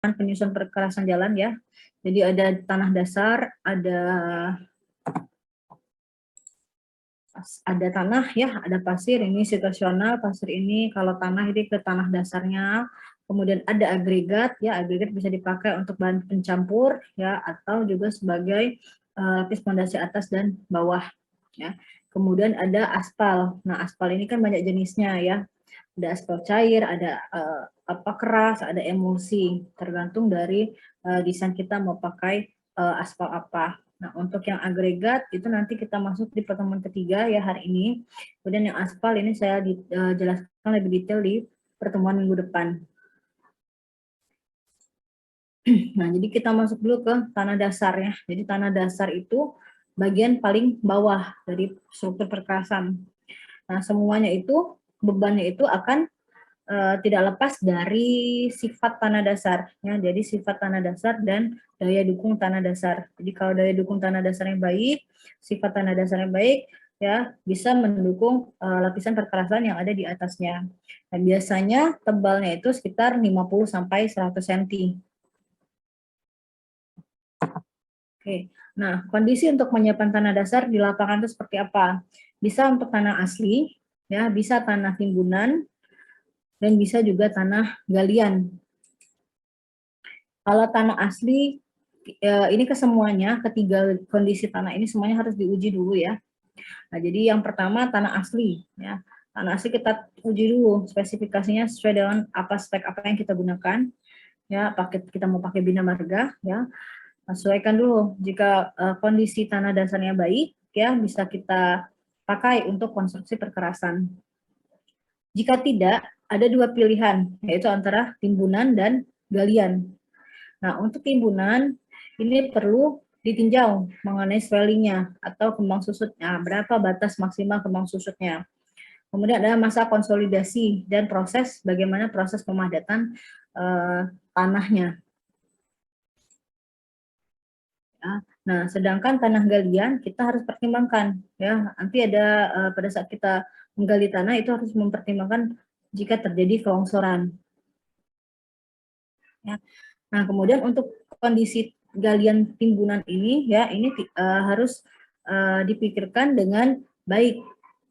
penyusun perkerasan jalan ya. Jadi ada tanah dasar, ada tanah ya, ada pasir, ini situasional, pasir ini kalau tanah ini ke tanah dasarnya. Kemudian ada agregat ya, agregat bisa dipakai untuk bahan pencampur ya, atau juga sebagai lapis fondasi atas dan bawah ya. Kemudian ada aspal. Nah, aspal ini kan banyak jenisnya ya. Ada aspal cair, ada keras, ada emulsi, tergantung dari desain kita mau pakai aspal apa. Nah, untuk yang agregat itu nanti kita masuk di pertemuan ketiga ya hari ini. Kemudian yang aspal ini saya jelaskan lebih detail di pertemuan minggu depan. Nah, jadi kita masuk dulu ke tanah dasar ya. Jadi tanah dasar itu bagian paling bawah dari struktur perkerasan. Nah, semuanya itu bebannya itu akan tidak lepas dari sifat tanah dasar ya. Jadi sifat tanah dasar dan daya dukung tanah dasar. Jadi kalau daya dukung tanah dasarnya baik, sifat tanah dasarnya baik ya, bisa mendukung lapisan perkerasan yang ada di atasnya. Nah, biasanya tebalnya itu sekitar 50 sampai 100 cm. Oke. Nah, kondisi untuk menyiapkan tanah dasar di lapangan itu seperti apa? Bisa untuk tanah asli ya, bisa tanah timbunan, dan bisa juga tanah galian. Kalau tanah asli, ini kesemuanya, ketiga kondisi tanah ini semuanya harus diuji dulu ya. Nah, jadi yang pertama tanah asli ya. Tanah asli kita uji dulu spesifikasinya sesuai dengan spek apa yang kita gunakan ya. Kita mau pakai bina marga ya. Sesuaikan dulu. Jika kondisi tanah dasarnya baik ya, bisa kita pakai untuk konstruksi perkerasan. Jika tidak, ada dua pilihan, yaitu antara timbunan dan galian. Nah, untuk timbunan, ini perlu ditinjau mengenai swellingnya atau kembang susutnya, berapa batas maksimal kembang susutnya. Kemudian ada masa konsolidasi dan bagaimana proses pemadatan tanahnya. Ya. Nah, sedangkan tanah galian kita harus pertimbangkan ya. Nanti ada pada saat kita menggali tanah itu harus mempertimbangkan jika terjadi kelongsoran. Ya. Nah, kemudian untuk kondisi galian timbunan ini ya, ini harus dipikirkan dengan baik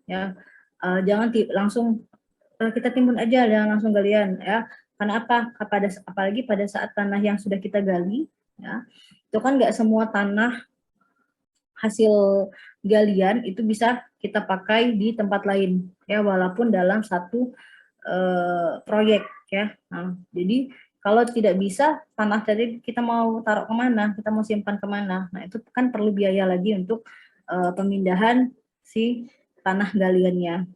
ya. Jangan langsung kita timbun aja, jangan langsung galian ya. Karena apa? Apalagi pada saat tanah yang sudah kita gali ya, itu kan nggak semua tanah hasil galian itu bisa kita pakai di tempat lain ya, walaupun dalam satu proyek ya. Nah, jadi kalau tidak bisa tanah tadi kita mau taruh kemana, kita mau simpan kemana, nah itu kan perlu biaya lagi untuk pemindahan si tanah galiannya.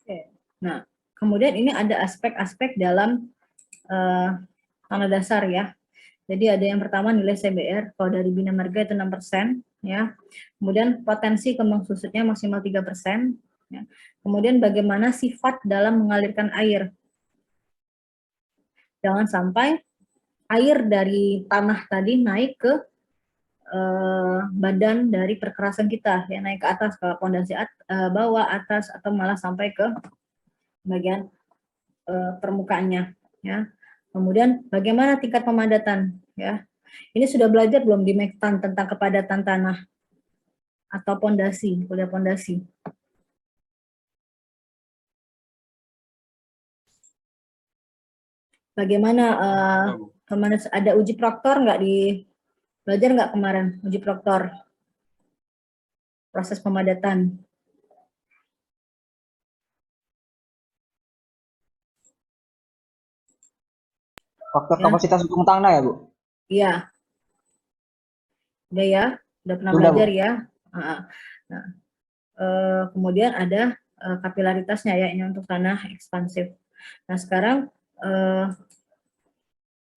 Oke. Nah, kemudian ini ada aspek-aspek dalam tanah dasar ya. Jadi ada yang pertama nilai CBR, kalau dari Bina Marga itu 6% ya. Kemudian potensi kembang susutnya maksimal 3%. Ya. Kemudian bagaimana sifat dalam mengalirkan air. Jangan sampai air dari tanah tadi naik ke badan dari perkerasan kita, ya, naik ke atas, ke pondasi bawah, atas, atau malah sampai ke bagian permukaannya. Ya. Kemudian bagaimana tingkat pemadatan, ya. Ini sudah belajar belum di Mektan tentang kepadatan tanah atau pondasi, kuliah pondasi? Bagaimana ada uji proktor nggak belajar nggak kemarin uji proktor proses pemadatan? Faktor kapasitas hukum tanah ya, Bu? Iya. Udah ya? Udah pernah Udah, belajar Bu. ya? Nah, kemudian ada kapilaritasnya ya, ini untuk tanah ekspansif. Nah, sekarang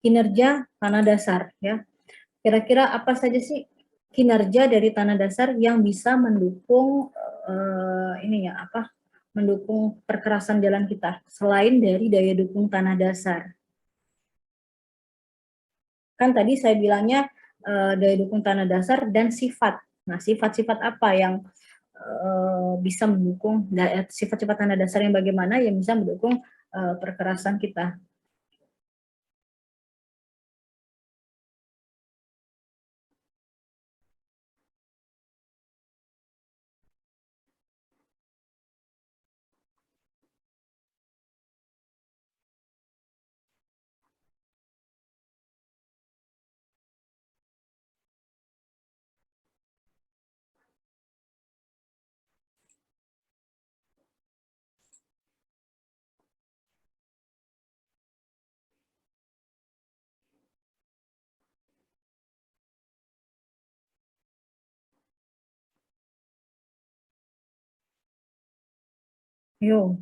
kinerja tanah dasar ya. Kira-kira apa saja sih kinerja dari tanah dasar yang bisa mendukung mendukung perkerasan jalan kita selain dari daya dukung tanah dasar? Kan tadi saya bilangnya daya dukung tanah dasar dan sifat. Nah, sifat-sifat apa yang bisa mendukung sifat-sifat tanah dasar yang bagaimana yang bisa mendukung perkerasan kita. Yo,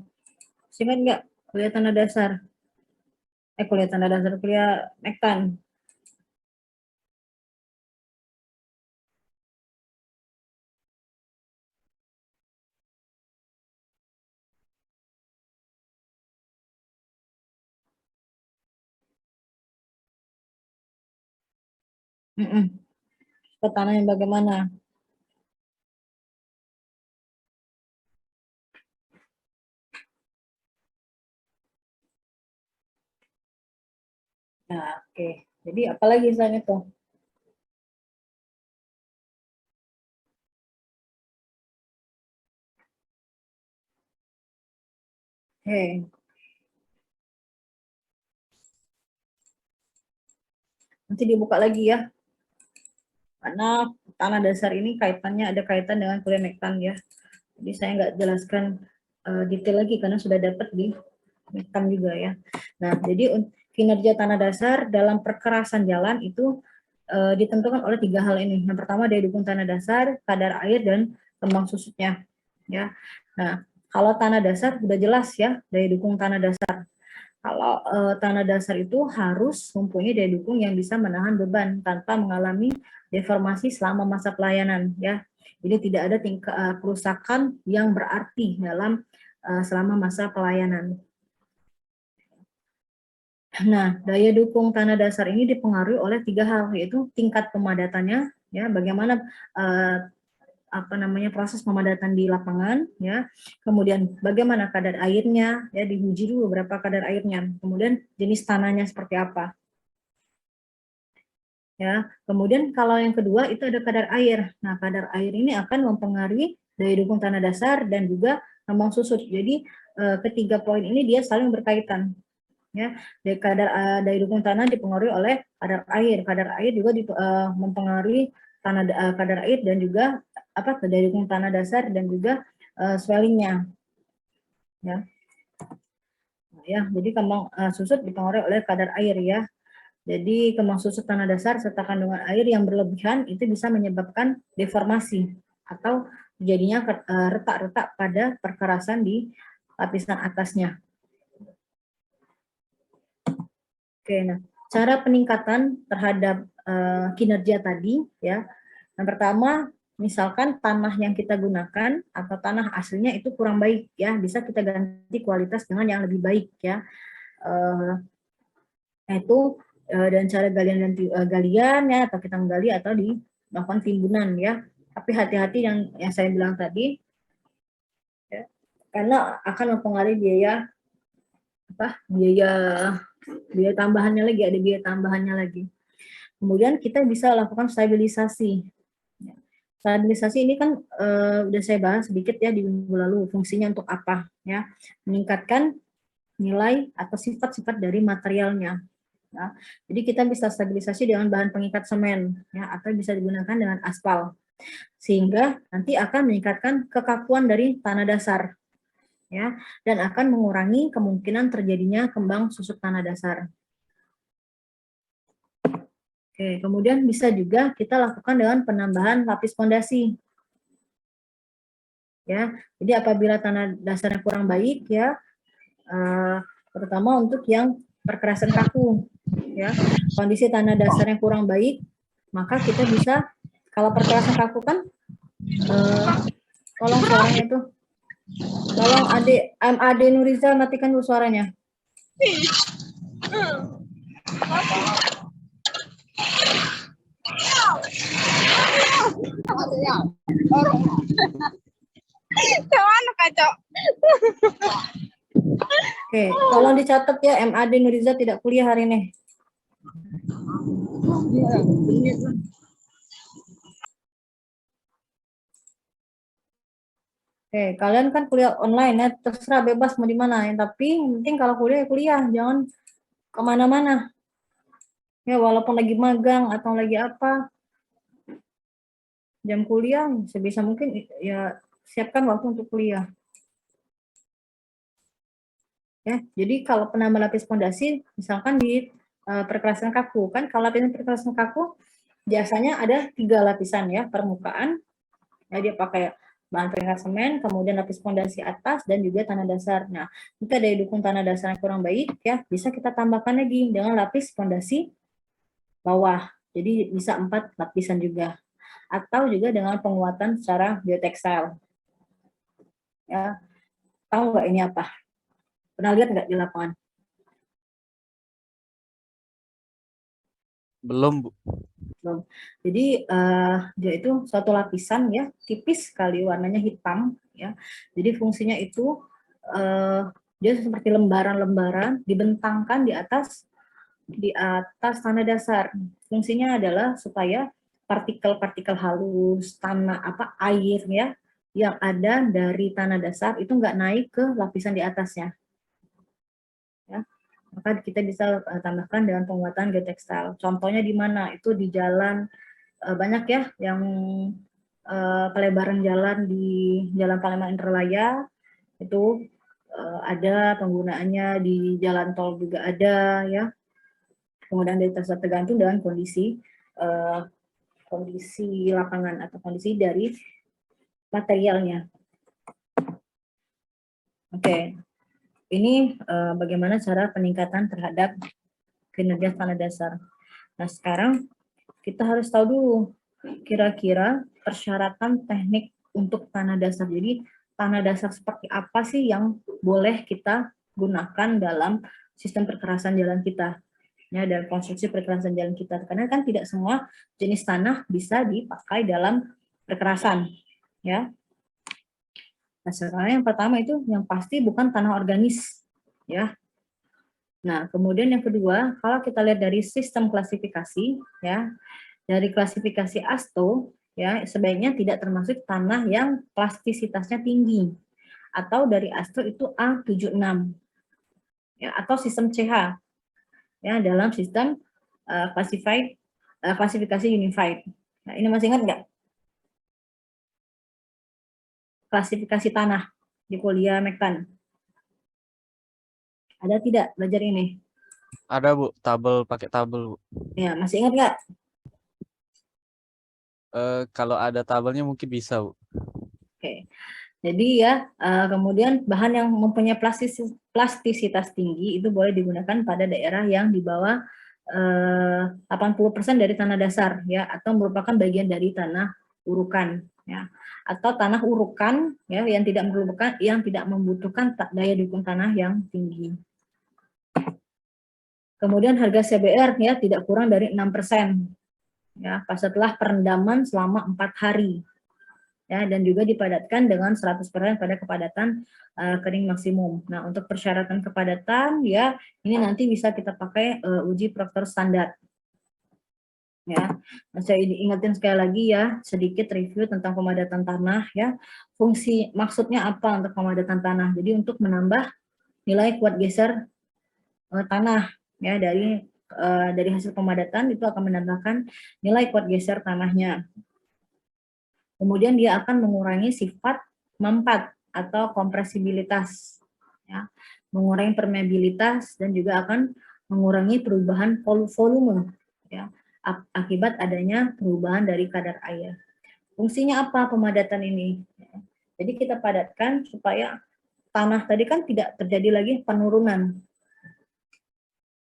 ingat nggak kuliah tanda dasar? Kuliah tanda dasar, kuliah Mektan. Tanah yang bagaimana? Nah, oke. Jadi apalagi selain itu? Oke. Nanti dibuka lagi ya. Karena tanah dasar ini kaitannya ada kaitan dengan kuliah Mektan ya. Jadi saya nggak jelaskan detail lagi karena sudah dapat di Mektan juga ya. Nah, jadi kinerja tanah dasar dalam perkerasan jalan itu ditentukan oleh 3 hal ini. Yang pertama daya dukung tanah dasar, kadar air dan kembang susutnya. Ya. Nah, kalau tanah dasar sudah jelas ya daya dukung tanah dasar. Kalau tanah dasar itu harus mempunyai daya dukung yang bisa menahan beban tanpa mengalami deformasi selama masa pelayanan ya. Jadi tidak ada kerusakan yang berarti dalam selama masa pelayanan. Nah, daya dukung tanah dasar ini dipengaruhi oleh 3 hal, yaitu tingkat pemadatannya, ya, bagaimana proses pemadatan di lapangan, ya, kemudian bagaimana kadar airnya, ya, diuji dulu berapa kadar airnya, kemudian jenis tanahnya seperti apa, ya, kemudian kalau yang kedua itu ada kadar air. Nah, kadar air ini akan mempengaruhi daya dukung tanah dasar dan juga kembang susut. Jadi ketiga poin ini dia saling berkaitan. Ya, daya dukung tanah dipengaruhi oleh kadar air. Kadar air juga mempengaruhi kadar air dan juga daya dukung tanah dasar dan juga swellingnya. Ya. Nah, ya, jadi kembang susut dipengaruhi oleh kadar air ya. Jadi kembang susut tanah dasar serta kandungan air yang berlebihan itu bisa menyebabkan deformasi atau jadinya retak-retak pada perkerasan di lapisan atasnya. Oke, nah cara peningkatan terhadap kinerja tadi ya. Yang pertama, misalkan tanah yang kita gunakan atau tanah aslinya itu kurang baik ya, bisa kita ganti kualitas dengan yang lebih baik ya. Dan cara galian ya, atau kita menggali atau melakukan timbunan ya. Tapi hati-hati yang saya bilang tadi ya, karena akan mempengaruhi biaya tambahannya lagi, ada biaya tambahannya lagi. Kemudian kita bisa lakukan stabilisasi. Stabilisasi ini kan udah saya bahas sedikit ya di minggu lalu, fungsinya untuk apa ya? Meningkatkan nilai atau sifat-sifat dari materialnya. Ya. Jadi kita bisa stabilisasi dengan bahan pengikat semen ya, atau bisa digunakan dengan aspal. Sehingga nanti akan meningkatkan kekakuan dari tanah dasar. Ya, dan akan mengurangi kemungkinan terjadinya kembang susut tanah dasar. Oke, kemudian bisa juga kita lakukan dengan penambahan lapis fondasi. Ya, jadi apabila tanah dasarnya kurang baik ya, terutama untuk yang perkerasan kaku, ya, kondisi tanah dasarnya kurang baik, maka kita bisa, kalau perkerasan kaku kan, tolong suaranya itu. Tolong Ade Nuriza matikan dulu suaranya. Kemana kacau? Oke, tolong dicatat ya, MAD Nuriza tidak kuliah hari ini. Oke, kalian kan kuliah online ya, terserah bebas mau di mana ya. Tapi yang penting kalau kuliah ya kuliah, jangan kemana-mana. Ya walaupun lagi magang atau lagi apa, jam kuliah sebisa mungkin ya siapkan waktu untuk kuliah. Ya, jadi kalau penambah lapis fondasi, misalkan di perkerasan kaku, kan kalau lapisan perkerasan kaku biasanya ada 3 lapisan ya, permukaan, ya dia pakai bahan peringkat semen, kemudian lapis fondasi atas dan juga tanah dasar. Nah, jika daya dukung tanah dasar yang kurang baik ya, bisa kita tambahkan lagi dengan lapis fondasi bawah. Jadi bisa 4 lapisan juga. Atau juga dengan penguatan secara geotekstil. Ya, tahu nggak ini apa? Pernah lihat nggak di lapangan? Belum, Bu. Belum. Jadi dia itu suatu lapisan ya, tipis sekali warnanya hitam ya. Jadi fungsinya itu dia seperti lembaran-lembaran dibentangkan di atas tanah dasar. Fungsinya adalah supaya partikel-partikel halus, tanah apa air ya yang ada dari tanah dasar itu nggak naik ke lapisan di atasnya. Ya. Maka kita bisa tambahkan dengan penguatan geotekstil. Contohnya di mana? Itu di jalan banyak ya yang pelebaran jalan di Jalan Palembang Indralaya itu ada penggunaannya, di jalan tol juga ada ya. Kemudian dari tergantung dengan kondisi lapangan atau kondisi dari materialnya. Oke, ini bagaimana cara peningkatan terhadap kinerja tanah dasar. Nah sekarang kita harus tahu dulu kira-kira persyaratan teknik untuk tanah dasar. Jadi tanah dasar seperti apa sih yang boleh kita gunakan dalam sistem perkerasan jalan kita, ya, dan konstruksi perkerasan jalan kita. Karena kan tidak semua jenis tanah bisa dipakai dalam perkerasan, ya. Nah, sekarang yang pertama itu yang pasti bukan tanah organis, ya. Nah, kemudian yang kedua, kalau kita lihat dari sistem klasifikasi, ya, dari klasifikasi ASTO, ya, sebaiknya tidak termasuk tanah yang plastisitasnya tinggi, atau dari ASTO itu A76, ya, atau sistem CH, ya, dalam sistem klasifikasi unified. Nah, ini masih ingat nggak klasifikasi tanah di kuliah Mektan? Ada tidak belajar ini? Ada, Bu. Pakai tabel, Bu. Ya, masih ingat nggak? Kalau ada tabelnya mungkin bisa, Bu. Oke. Jadi ya, kemudian bahan yang mempunyai plastisitas tinggi itu boleh digunakan pada daerah yang di bawah 80% dari tanah dasar, ya, atau merupakan bagian dari tanah urukan, ya, atau tanah urukan, ya, yang tidak membutuhkan daya dukung tanah yang tinggi. Kemudian harga CBR ya tidak kurang dari 6%, ya, setelah perendaman selama 4 hari. Ya, dan juga dipadatkan dengan 100% pada kepadatan kering maksimum. Nah, untuk persyaratan kepadatan ya ini nanti bisa kita pakai uji Proctor standar. Ya, nah, saya ingetin sekali lagi ya, sedikit review tentang pemadatan tanah ya. Fungsi maksudnya apa untuk pemadatan tanah? Jadi untuk menambah nilai kuat geser tanah ya, dari hasil pemadatan itu akan menambahkan nilai kuat geser tanahnya. Kemudian dia akan mengurangi sifat mempat atau kompresibilitas, ya, mengurangi permeabilitas dan juga akan mengurangi perubahan volume, ya, akibat adanya perubahan dari kadar air. Fungsinya apa pemadatan ini? Jadi kita padatkan supaya tanah tadi kan tidak terjadi lagi penurunan,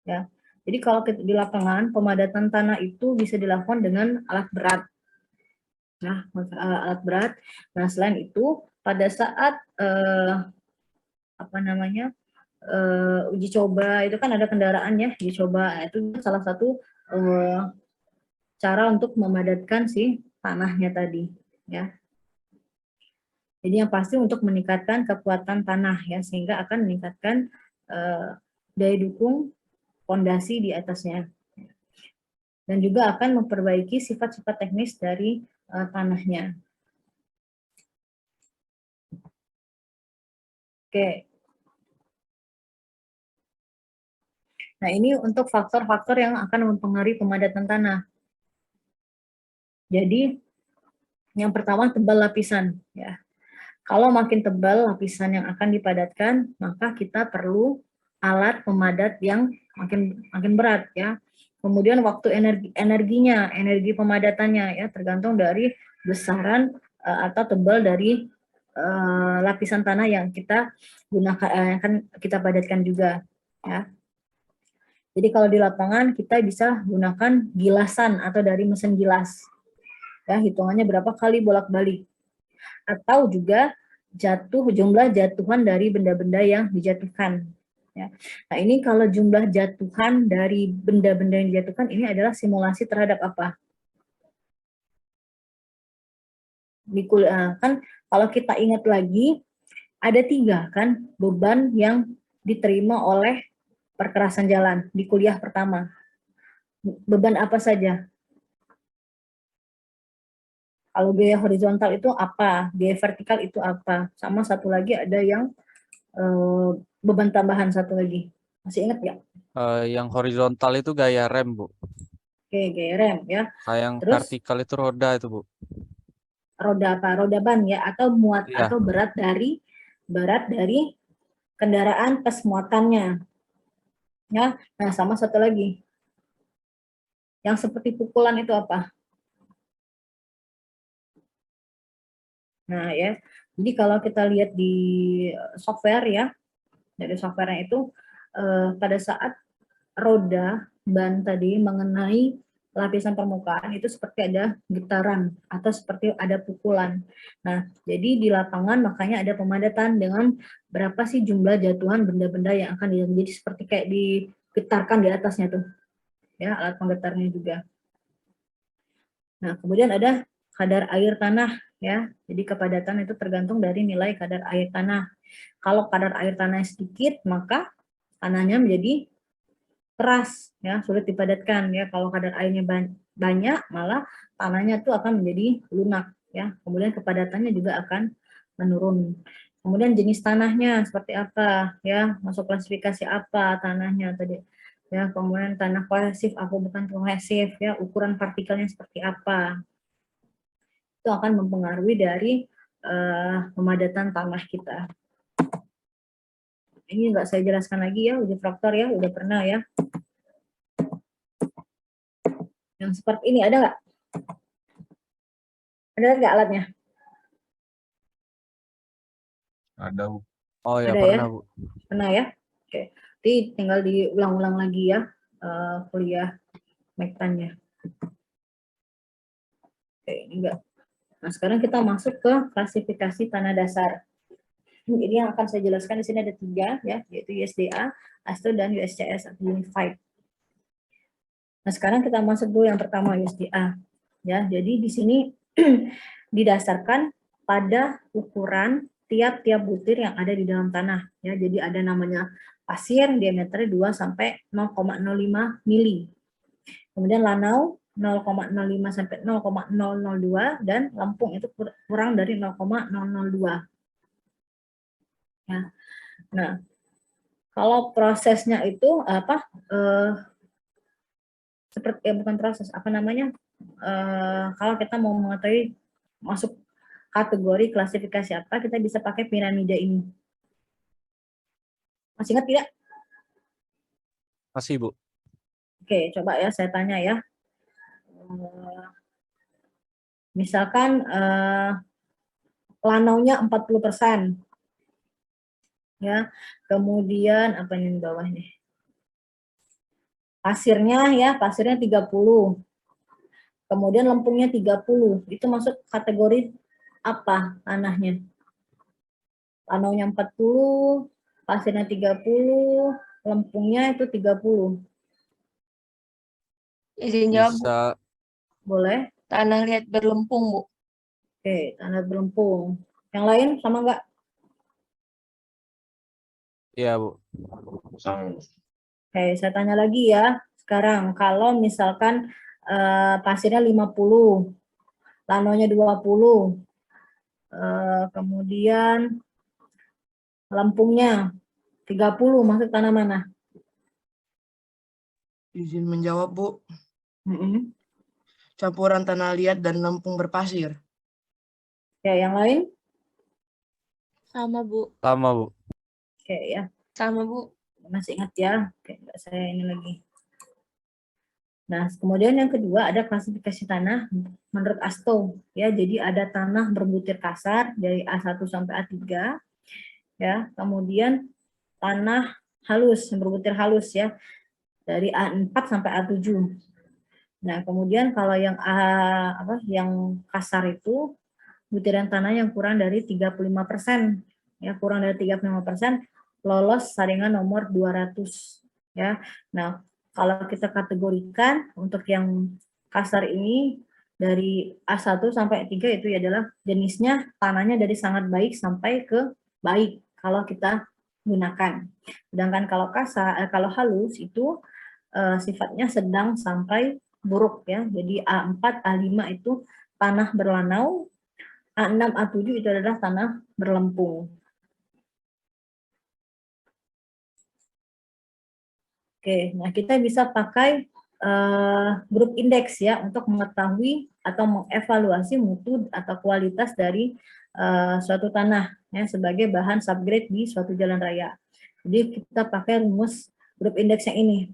ya. Jadi kalau di lapangan pemadatan tanah itu bisa dilakukan dengan alat berat. Nah, alat berat. Nah, selain itu, pada saat uji coba itu kan ada kendaraan ya, uji coba. Nah, itu salah satu cara untuk memadatkan si tanahnya tadi, ya. Jadi yang pasti untuk meningkatkan kekuatan tanah ya, sehingga akan meningkatkan daya dukung fondasi di atasnya. Dan juga akan memperbaiki sifat-sifat teknis dari tanahnya. Oke. Nah, ini untuk faktor-faktor yang akan mempengaruhi pemadatan tanah. Jadi, yang pertama tebal lapisan ya. Kalau makin tebal lapisan yang akan dipadatkan, maka kita perlu alat pemadat yang makin berat ya. Kemudian waktu energi pemadatannya ya tergantung dari besaran atau tebal dari lapisan tanah yang kita gunakan, yang akan kita padatkan juga ya. Jadi kalau di lapangan kita bisa gunakan gilasan atau dari mesin gilas. Ya, hitungannya berapa kali bolak-balik. Atau juga jumlah jatuhan dari benda-benda yang dijatuhkan. Ya. Nah, ini kalau jumlah jatuhan dari benda-benda yang dijatuhkan ini adalah simulasi terhadap apa? Kan kalau kita ingat lagi ada 3 kan beban yang diterima oleh perkerasan jalan di kuliah pertama. Beban apa saja? Kalau gaya horizontal itu apa? Gaya vertikal itu apa? Sama satu lagi ada yang beban tambahan satu lagi. Masih ingat nggak? Yang horizontal itu gaya rem, Bu. Oke, gaya rem ya. Yang Terus vertikal itu roda itu, Bu. roda apa? Roda ban ya, atau muat Iya. atau berat dari kendaraan plus muatannya. Ya. Nah, sama satu lagi. Yang seperti pukulan itu apa? Nah, ya. Jadi kalau kita lihat di software ya, dari softwarenya itu pada saat roda ban tadi mengenai lapisan permukaan itu seperti ada getaran atau seperti ada pukulan. Nah, jadi di lapangan makanya ada pemadatan dengan berapa sih jumlah jatuhan benda-benda yang akan jadi seperti kayak digetarkan di atasnya tuh. Ya, alat penggetarnya juga. Nah, kemudian ada kadar air tanah ya. Jadi kepadatan itu tergantung dari nilai kadar air tanah. Kalau kadar air tanahnya sedikit, maka tanahnya menjadi keras ya, sulit dipadatkan ya. Kalau kadar airnya banyak, malah tanahnya tuh akan menjadi lunak ya. Kemudian kepadatannya juga akan menurun. Kemudian jenis tanahnya seperti apa ya, masuk klasifikasi apa tanahnya tadi ya. Kemudian tanah kohesif apa bukan kohesif ya, ukuran partikelnya seperti apa. Itu akan mempengaruhi dari pemadatan tanah kita. Ini nggak saya jelaskan lagi ya, uji faktor ya, udah pernah ya. Yang seperti ini ada nggak? Ada nggak alatnya? Ada, Bu. Oh ya, Ada pernah, ya? Bu. Pernah ya? Oke. Jadi tinggal diulang-ulang lagi ya kuliah Mektannya. Oke, enggak. Nah, sekarang kita masuk ke klasifikasi tanah dasar. Jadi yang akan saya jelaskan di sini ada 3 ya, yaitu USDA, ASTO, dan USCS atau Unified. Nah, sekarang kita masuk dulu yang pertama USDA. Ya, jadi di sini didasarkan pada ukuran tiap-tiap butir yang ada di dalam tanah. Ya, jadi ada namanya pasir diameternya 2 sampai 0,05 mili. Kemudian lanau 0,05 sampai 0,002 dan lempung itu kurang dari 0,002. Ya. Nah, kalau prosesnya itu apa? Seperti bukan proses, apa namanya? Kalau kita mau mengetahui masuk kategori klasifikasi apa, kita bisa pakai piramida ini. Masih ingat tidak? Masih, Bu. Oke, coba ya saya tanya ya. Misalkan lanaunya 40%. Ya. Kemudian apa ini di bawah nih? Pasirnya 30. Kemudian lempungnya 30. Itu masuk kategori apa tanahnya? Lanaunya 40, pasirnya 30, lempungnya itu 30. Izin jawab, Bu. Bisa Boleh? Tanah liat berlempung, Bu. Oke, tanah berlempung. Yang lain sama nggak? Iya, Bu. Oke, saya tanya lagi ya. Sekarang, kalau misalkan pasirnya 50, lanonya 20, kemudian lempungnya 30, masuk tanah mana? Izin menjawab, Bu. Mm-mm. Campuran tanah liat dan lempung berpasir. Oke, yang lain? Sama, Bu. Sama, Bu. Oke ya, Sama, Bu. masih ingat ya? Oke, nggak saya ini lagi. Nah, kemudian yang kedua ada klasifikasi tanah menurut ASTO ya. Jadi ada tanah berbutir kasar dari A1 sampai A3 ya. Kemudian tanah halus, berbutir halus ya, dari A4 sampai A7. Nah, kemudian kalau yang yang kasar itu butiran tanah yang kurang dari 35%. Ya, kurang dari 35% lolos saringan nomor 200 ya. Nah, kalau kita kategorikan untuk yang kasar ini dari A1 sampai A3 itu adalah jenisnya tanahnya dari sangat baik sampai ke baik kalau kita gunakan. Sedangkan kalau kalau halus itu sifatnya sedang sampai buruk ya. Jadi A4, A5 itu tanah berlanau, A6, A7 itu adalah tanah berlempung. Oke, nah kita bisa pakai grup indeks ya untuk mengetahui atau mengevaluasi mutu atau kualitas dari suatu tanah ya sebagai bahan subgrade di suatu jalan raya. Jadi kita pakai rumus grup indeks yang ini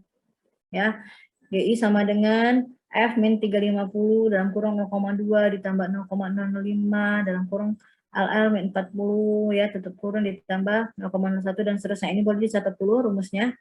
ya. GI sama dengan F min 350 dalam kurung 0,2 ditambah 0,005 dalam kurung LL min 40 ya, tutup kurung ditambah 0,01 dan seterusnya. Ini boleh dicatat dulu rumusnya.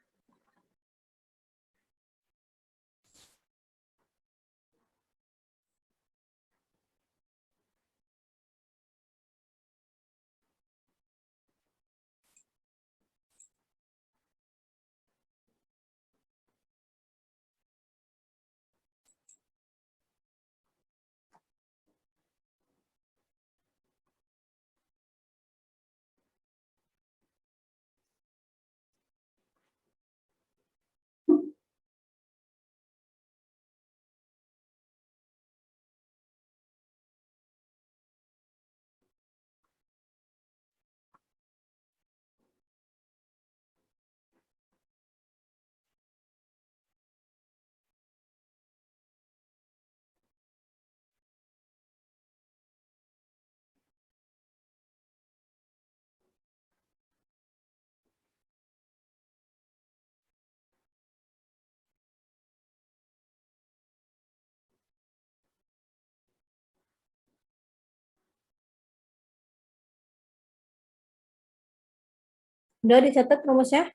Udah dicatat rumusnya?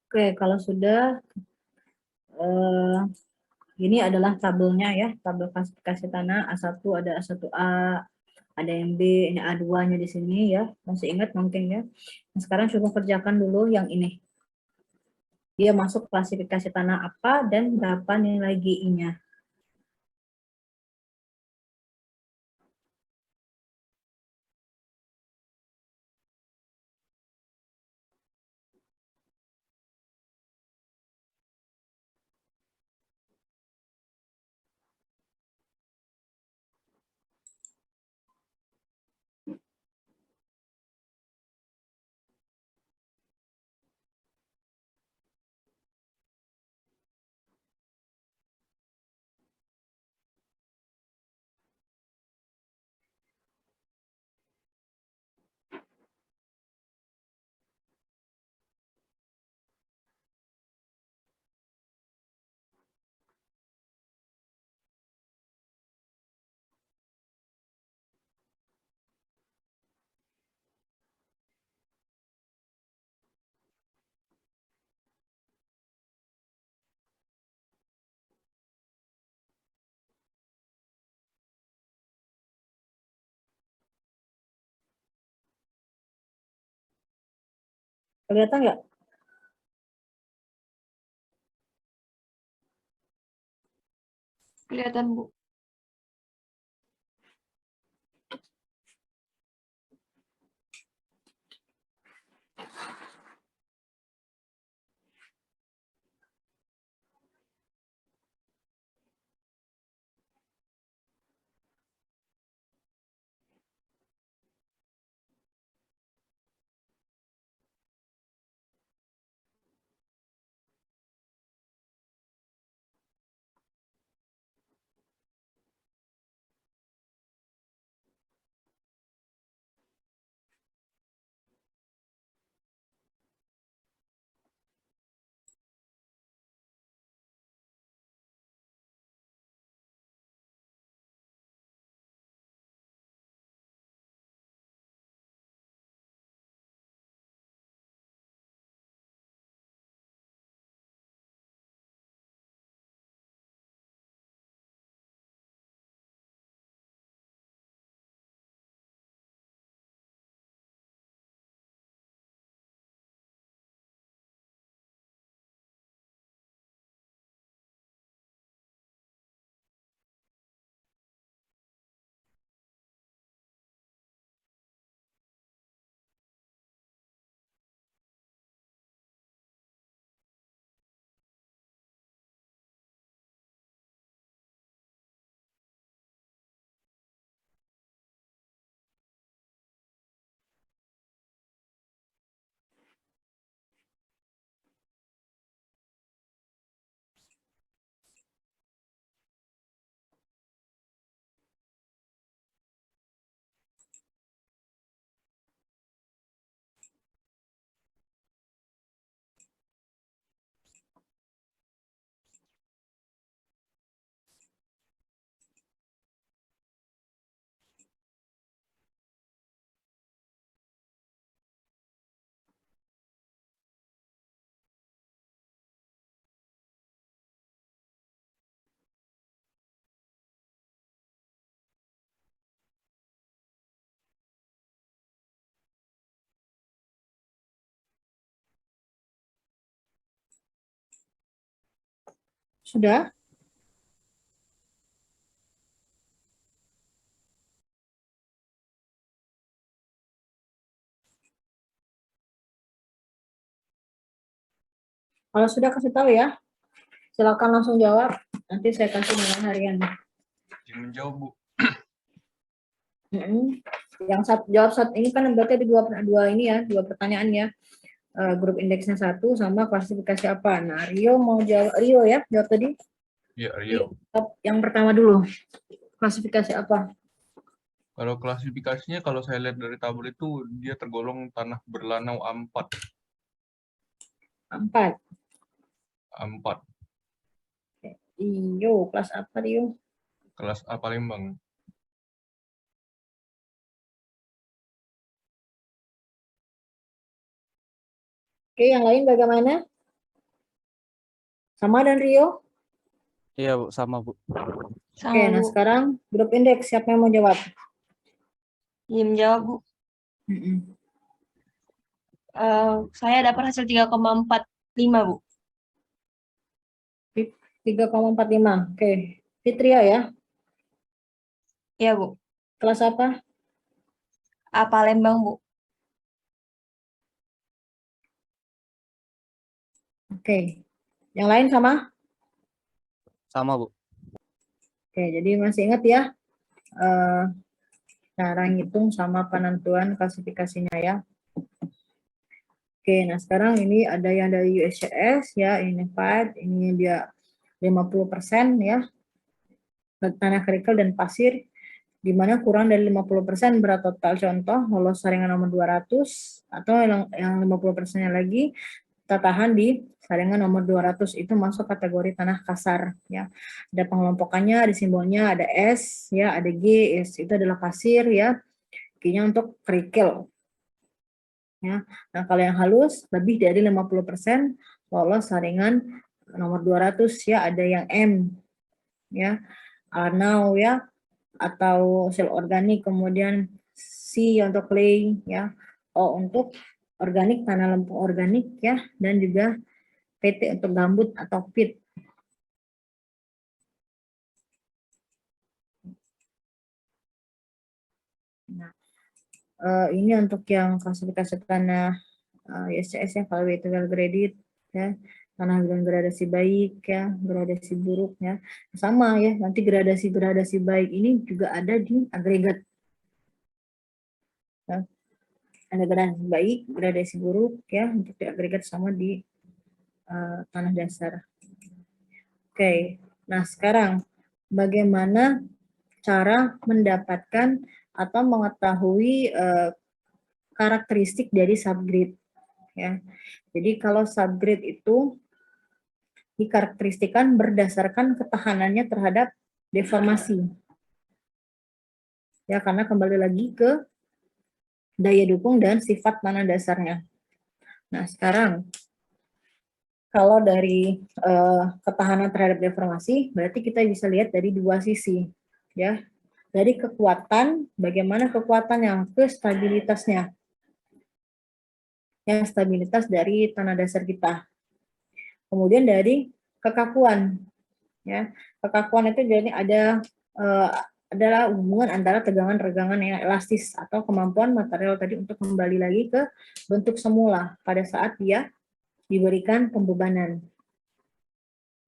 Oke, kalau sudah ini adalah tabelnya ya, tabel klasifikasi tanah A1 ada A1A, ada yang B, ini A2-nya di sini ya. Masih ingat mungkin ya. Nah, sekarang coba kerjakan dulu yang ini. Dia masuk klasifikasi tanah apa dan berapa nilai GI-nya. Kelihatan nggak? Kelihatan, Bu. Sudah? Kalau sudah kasih tahu ya, silakan langsung jawab. Nanti saya kasih nilai harian. Menjauh, Bu. Yang jawab satu ini kan berarti ada dua ini ya, dua pertanyaan ya. Grup indeksnya 1 sama klasifikasi apa. Nah, Rio mau jawab, Rio ya, jawab tadi. Iya, Rio. Yang pertama dulu, klasifikasi apa? Kalau klasifikasinya, kalau saya lihat dari tabel itu, dia tergolong tanah berlanau A4. 4. A4, Rio, kelas apa Rio? kelas A Palembang. Oke, yang lain bagaimana? Sama dan Rio? Iya, Bu, sama, Bu. Sama, Oke, nah Bu. sekarang grup indeks, siapa yang mau jawab? Iem jawab, Bu. Saya dapat hasil 3,45, Bu. 3,45. Oke, Fitria ya. Iya, Bu. Kelas apa? A Palembang, Bu. Oke. Yang lain sama? Sama, Bu. Oke, jadi masih ingat ya cara ngitung sama penentuan klasifikasinya ya. Oke, nah sekarang ini ada yang dari USCS ya, Unified, ini dia 50% ya, tanah kerikil dan pasir, di mana kurang dari 50% berat total contoh lolos saringan nomor 200, atau yang 50%-nya lagi kita tahan di saringan nomor 200, itu masuk kategori tanah kasar ya. Ada pengelompokannya, ada simbolnya, ada S ya, ada G, S itu adalah pasir ya, Q-nya untuk kerikil ya. Nah, kalau yang halus lebih dari 50% lolos saringan nomor 200 ya, ada yang M ya, Arnau ya, atau sel organik, kemudian C untuk clay ya, O untuk organik, tanah lempung organik ya, dan juga PT untuk gambut atau peat. Nah, ini untuk yang klasifikasi tanah ISCS ya, kalau itu well graded ya, tanah dengan gradasi baik ya, gradasi buruk ya, sama ya. Nanti gradasi baik ini juga ada di agregat ya. Ada gradasi baik, gradasi buruk ya, untuk di agregat sama di tanah dasar. Oke, nah sekarang bagaimana cara mendapatkan atau mengetahui karakteristik dari subgrade ya. Jadi kalau subgrade itu dikarakteristikan berdasarkan ketahanannya terhadap deformasi. Ya, karena kembali lagi ke daya dukung dan sifat tanah dasarnya. Nah, sekarang kalau dari ketahanan terhadap deformasi, berarti kita bisa lihat dari dua sisi, ya. Dari kekuatan, bagaimana kekuatan yang ke stabilitasnya, yang stabilitas dari tanah dasar kita. Kemudian dari kekakuan, ya. Kekakuan itu jadi adalah hubungan antara tegangan-regangan yang elastis atau kemampuan material tadi untuk kembali lagi ke bentuk semula pada saat dia diberikan pembebanan.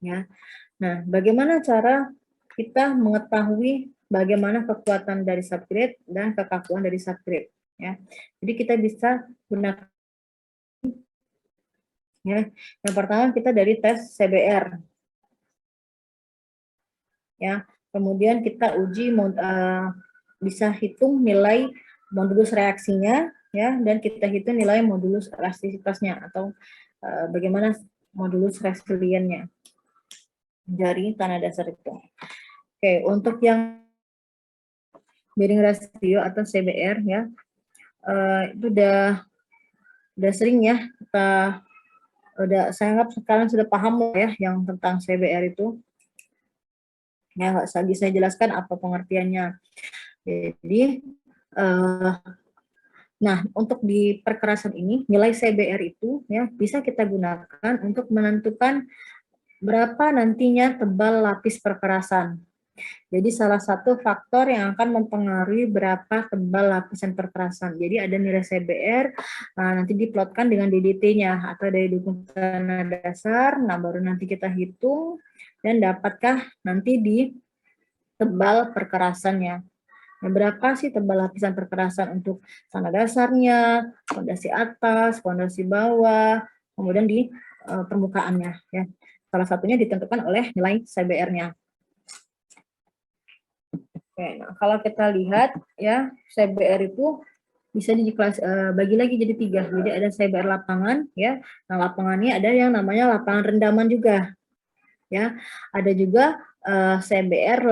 Ya. Nah, bagaimana cara kita mengetahui bagaimana kekuatan dari subgrade dan kekakuan dari subgrade? Ya. Jadi kita bisa gunakan ya. Yang pertama kita dari tes CBR. Ya. Kemudian kita uji bisa hitung nilai modulus reaksinya ya, dan kita hitung nilai modulus elastisitasnya atau bagaimana modulus resiliennya dari tanah dasar itu. Oke, untuk yang bearing ratio atau CBR ya, itu udah sering ya saya anggap sekarang sudah paham ya yang tentang CBR itu. Ya, nggak lagi saya jelaskan apa pengertiannya. Jadi, nah untuk di perkerasan ini nilai CBR itu ya bisa kita gunakan untuk menentukan berapa nantinya tebal lapis perkerasan. Jadi salah satu faktor yang akan mempengaruhi berapa tebal lapisan perkerasan. Jadi ada nilai CBR, nanti diplotkan dengan DDT-nya atau daya dukung tanah dasar. Nah baru nanti kita hitung dan dapatkah nanti di tebal perkerasannya. Nah, berapa sih tebal lapisan perkerasan untuk tanah dasarnya, fondasi atas, fondasi bawah, kemudian di permukaannya. Ya. Salah satunya ditentukan oleh nilai CBR-nya. Oke, nah kalau kita lihat ya CBR itu bisa bagi lagi jadi 3. Jadi ada CBR lapangan ya. Nah, lapangannya ada yang namanya lapangan rendaman juga. Ya. Ada juga CBR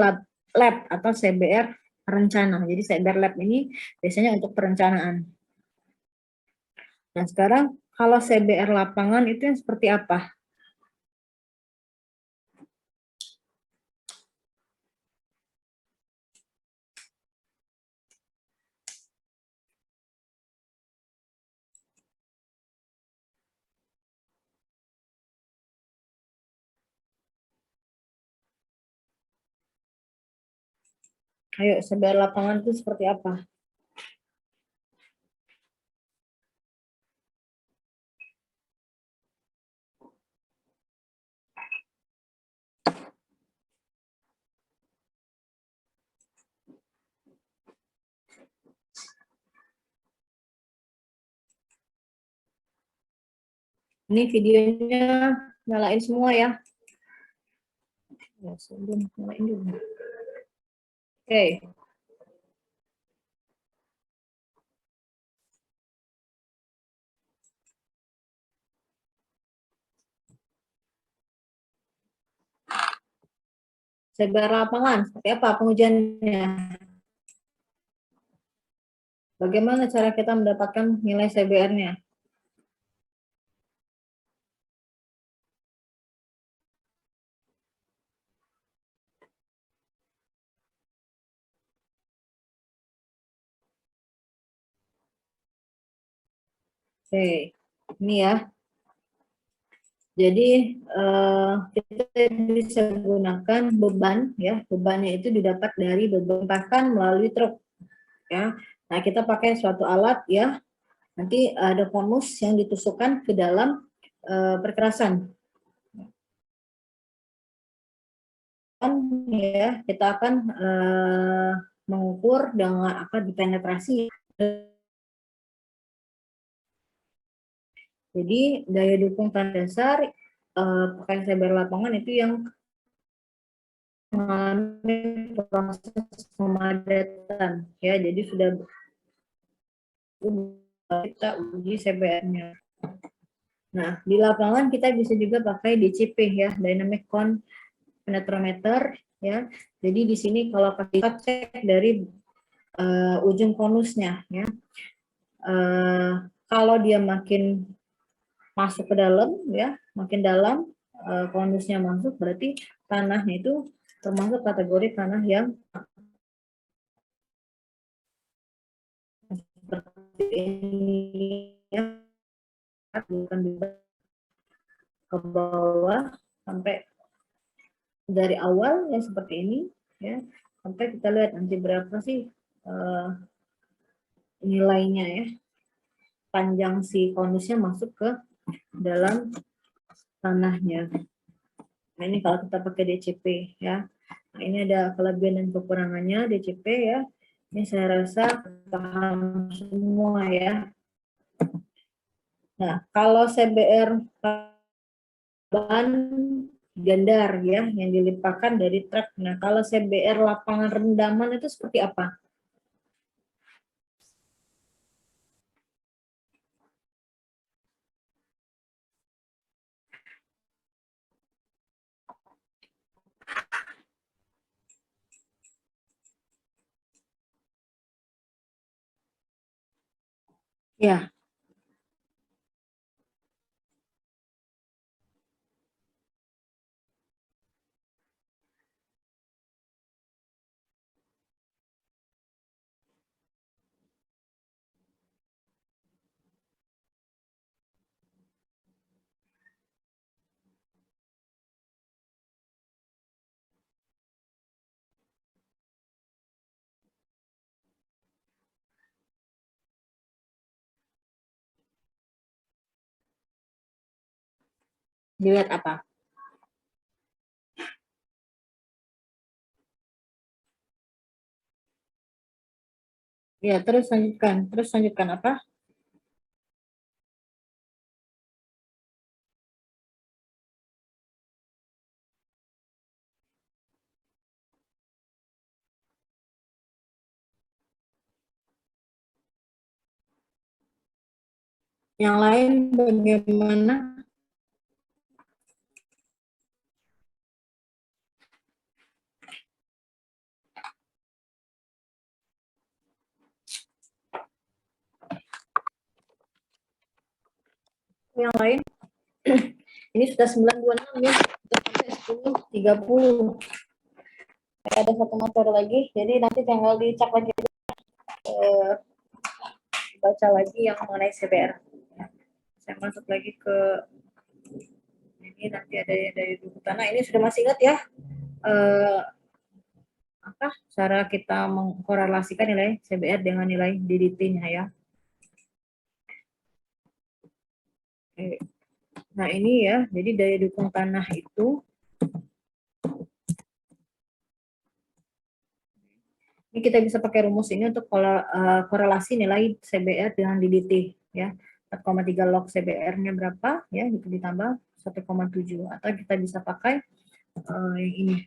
lab atau CBR rencana. Jadi CBR lab ini biasanya untuk perencanaan. Nah, sekarang kalau CBR lapangan itu yang seperti apa? Ayo, CBR lapangan itu seperti apa? Ini videonya nyalain semua ya. Ya, sebelum nyalain dulu. Oke. CBR lapangan, seperti apa pengujiannya? Bagaimana cara kita mendapatkan nilai CBR-nya? Oke, ini ya. Jadi kita bisa gunakan beban ya, bebannya itu didapat dari beban pakan melalui truk ya. Nah, kita pakai suatu alat ya. Nanti ada konus yang ditusukkan ke dalam perkerasan. Ya, kita akan mengukur dengan apa dipenetrasi. Jadi daya dukung tanah dasar pakai sebar lapangan itu yang mengalami proses pemadatan ya. Jadi sudah kita uji CBR-nya. Nah, di lapangan kita bisa juga pakai DCP ya, Dynamic Count Penetrometer ya. Jadi di sini kalau kita cek dari ujung konusnya ya. Kalau dia makin masuk ke dalam ya, makin dalam konusnya masuk, berarti tanahnya itu termasuk kategori tanah yang seperti ini ya, bukan ke bawah sampai dari awal ya seperti ini ya, sampai kita lihat nanti berapa sih nilainya ya, panjang si konusnya masuk ke dalam tanahnya. Nah, ini kalau kita pakai DCP ya. Nah, ini ada kelebihan dan kekurangannya DCP ya. Ini saya rasa paham semua ya. Nah, kalau CBR ban gandar ya, yang dilimpahkan dari truk. Nah, kalau CBR lapangan rendaman itu seperti apa? Ya, dilihat apa? Ya, terus lanjutkan. Terus lanjutkan apa? Yang lain bagaimana? Yang lain? Ini sudah 9.26 ya, sudah sampai 10.30. Ada satu materi lagi, jadi nanti tinggal dicek lagi, baca lagi yang mengenai CBR. Saya masuk lagi ke ini, nanti ada dari buku tanah. Ini sudah masih ingat ya? Apa cara kita mengkorelasikan nilai CBR dengan nilai DDT-nya ya? Oke. Nah ini ya, jadi daya dukung tanah itu ini kita bisa pakai rumus ini untuk korelasi nilai CBR dengan DDT ya. 4,3 log CBR-nya berapa ya, itu ditambah 1,7, atau kita bisa pakai yang ini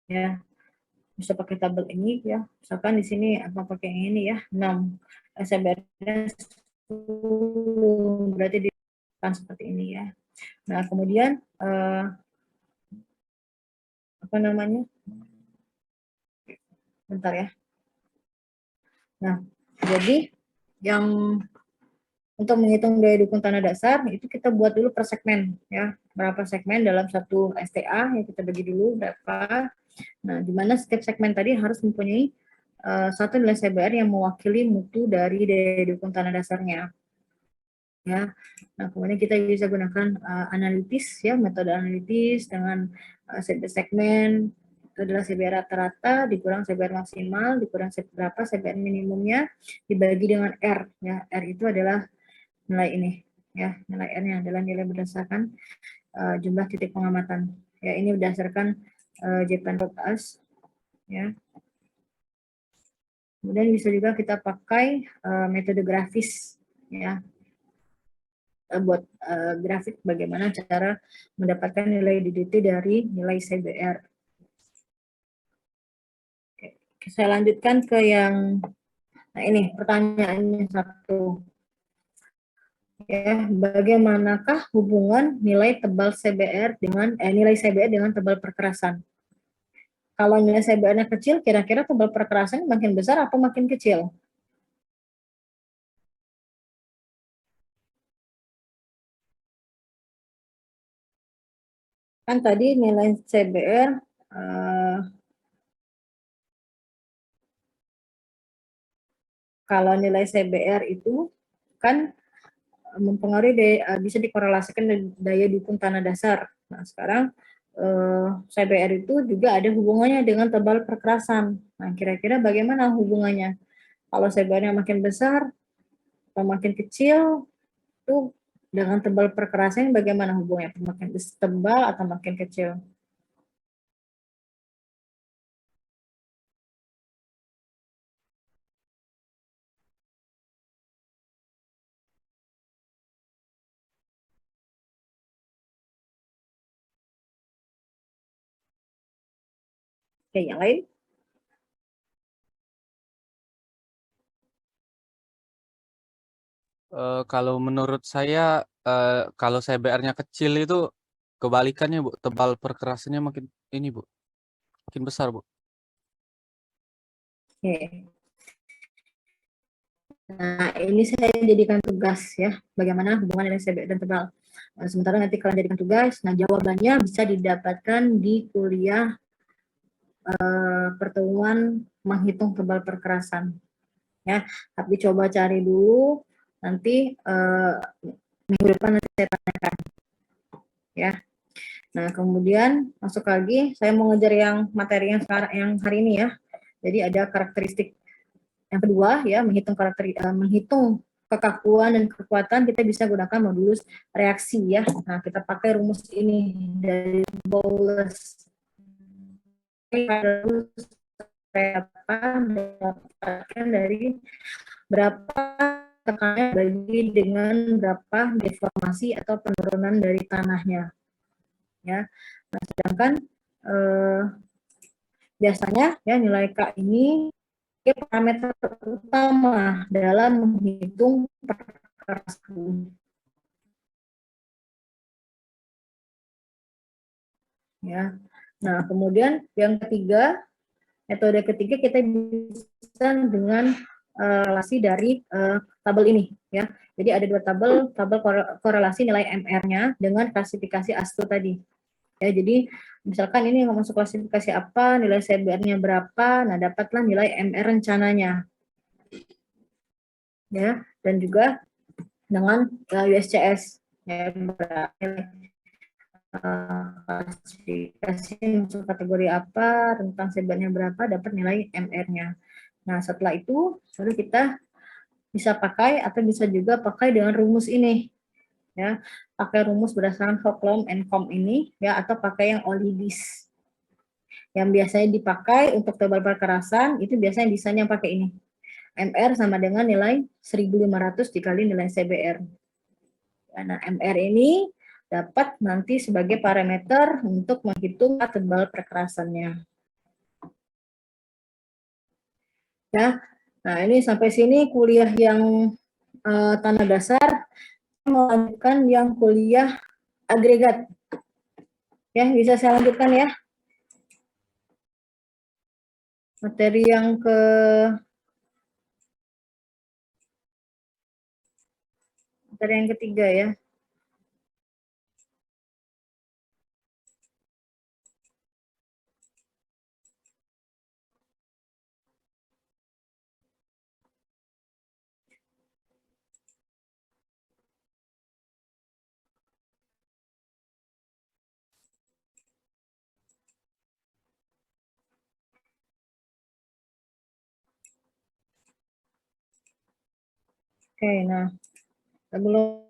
ya, bisa pakai tabel ini ya, misalkan di sini apa pakai yang ini ya, 6 CBR-nya 10, berarti di kan seperti ini ya. Nah kemudian apa namanya, bentar ya. Nah jadi yang untuk menghitung daya dukung tanah dasar itu kita buat dulu per segmen ya, berapa segmen dalam satu STA ya, kita bagi dulu berapa. Nah di mana setiap segmen tadi harus mempunyai satu nilai CBR yang mewakili mutu dari daya dukung tanah dasarnya. Ya, nah kemudian kita bisa gunakan analitis ya, metode analitis dengan segmen itu adalah CBR rata-rata dikurang CBR maksimal dikurang berapa CBR minimumnya dibagi dengan R ya. R itu adalah nilai ini ya, nilai R-nya adalah nilai berdasarkan jumlah titik pengamatan ya, ini berdasarkan Japan Us ya. Kemudian bisa juga kita pakai metode grafis ya, buat grafik bagaimana cara mendapatkan nilai DDT dari nilai CBR. Oke, saya lanjutkan ke yang, nah ini pertanyaannya satu. Ya, bagaimanakah hubungan nilai tebal CBR dengan nilai CBR dengan tebal perkerasan? Kalau nilai CBR-nya kecil, kira-kira tebal perkerasan makin besar atau makin kecil? Kan tadi nilai CBR kalau nilai CBR itu kan mempengaruhi bisa dikorelasikan dengan daya dukung tanah dasar. Nah, sekarang CBR itu juga ada hubungannya dengan tebal perkerasan. Nah, kira-kira bagaimana hubungannya? Kalau CBR-nya makin besar atau makin kecil, itu dengan tebal perkerasan bagaimana hubungannya? Makin tebal atau makin kecil? Oke, yang lain? Kalau menurut saya, kalau CBR-nya kecil itu kebalikannya, Bu. Tebal perkerasannya makin ini, Bu. Makin besar, Bu. Oke. Nah, ini saya jadikan tugas ya, bagaimana hubungan nilai CBR dan tebal. Sementara nanti kalian jadikan tugas, nah jawabannya bisa didapatkan di kuliah pertemuan menghitung tebal perkerasan. Ya, tapi coba cari dulu, nanti minggu depan nanti saya tanyakan. Ya. Nah, kemudian masuk lagi, saya mau ngejar yang materi yang sekarang, yang hari ini ya. Jadi ada karakteristik yang kedua ya, menghitung kekakuan dan kekuatan, kita bisa gunakan modulus reaksi ya. Nah, kita pakai rumus ini dari Bowles. Berapa mendapatkan dari berapa tekanannya bagi dengan berapa deformasi atau penurunan dari tanahnya ya. Nah, sedangkan biasanya ya nilai K ini parameter utama dalam menghitung perkerasan. Ya. Nah, kemudian yang ketiga, metode ketiga kita bisa dengan relasi dari tabel ini ya. Jadi ada dua tabel korelasi nilai MR-nya dengan klasifikasi ASTO tadi. Ya, jadi misalkan ini masuk klasifikasi apa, nilai CBR-nya berapa, nah dapatlah nilai MR rencananya. Ya, dan juga dengan USCS ya, klasifikasi masuk kategori apa, rentang CBR-nya berapa, dapat nilai MR-nya. Nah, setelah itu baru kita bisa pakai atau bisa juga pakai dengan rumus ini. Ya, pakai rumus berdasarkan Hoklom and Com ini ya, atau pakai yang Olidis. Yang biasanya dipakai untuk tebal perkerasan itu biasanya desainnya pakai ini. MR sama dengan nilai 1500 dikali nilai CBR. Nah, MR ini dapat nanti sebagai parameter untuk menghitung tebal perkerasannya. Ya, nah ini sampai sini kuliah yang tanah dasar. Melanjutkan yang kuliah agregat. Ya, bisa saya lanjutkan ya. Materi yang ketiga ya. Oke, nah sebelum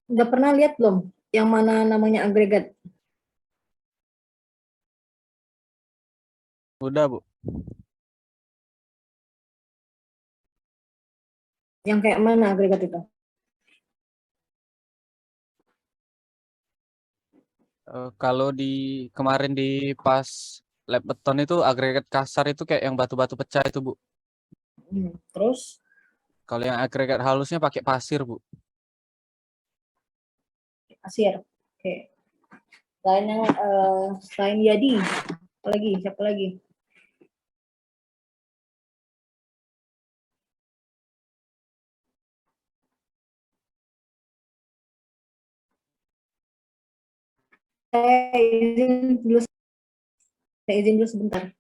udah pernah lihat belum yang mana namanya agregat? Udah, Bu. Yang kayak mana agregat itu? Kalau di kemarin di pas lab beton itu agregat kasar itu kayak yang batu-batu pecah itu, Bu. Terus Kalau yang agregat halusnya pakai pasir, Bu. pasir. Oke. Selain Yadi, apa lagi? Siapa lagi? Saya izin dulu sebentar.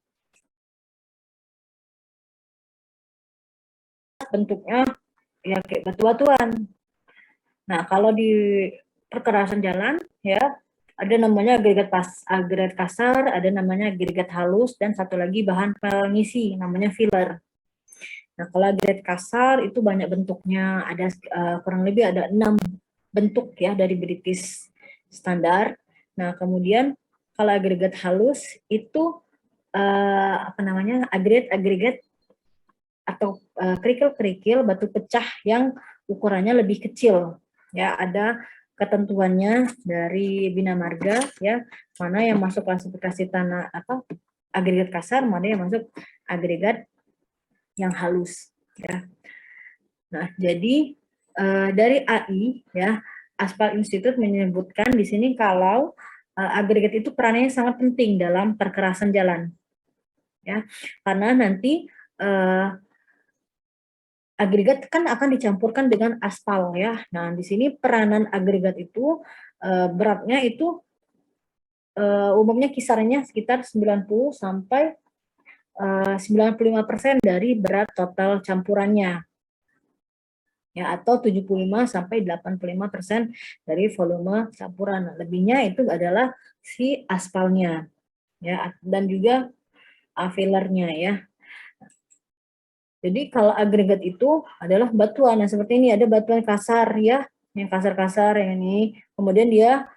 Bentuknya ya kayak batu-batuan. Nah, kalau di perkerasan jalan ya ada namanya agregat kasar, ada namanya agregat halus, dan satu lagi bahan pengisi namanya filler. Nah, kalau agregat kasar itu banyak bentuknya, ada kurang lebih ada 6 bentuk ya dari British standar. Nah, kemudian kalau agregat halus itu apa namanya agregat atau kerikil-kerikil batu pecah yang ukurannya lebih kecil. Ya, ada ketentuannya dari Bina Marga ya, mana yang masuk klasifikasi tanah agregat kasar, mana yang masuk agregat yang halus ya. Nah, jadi dari AI ya, Aspal Institute menyebutkan di sini kalau agregat itu perannya sangat penting dalam perkerasan jalan ya, karena nanti agregat kan akan dicampurkan dengan aspal ya. Nah, di sini peranan agregat itu beratnya itu umumnya kisarannya sekitar 90 sampai 95% dari berat total campurannya. Ya, atau 75 sampai 85% dari volume campuran. Lebihnya itu adalah si aspalnya ya, dan juga fillernya ya. Jadi kalau agregat itu adalah batuan, nah seperti ini ada batuan kasar ya, yang kasar-kasar yang ini. Kemudian dia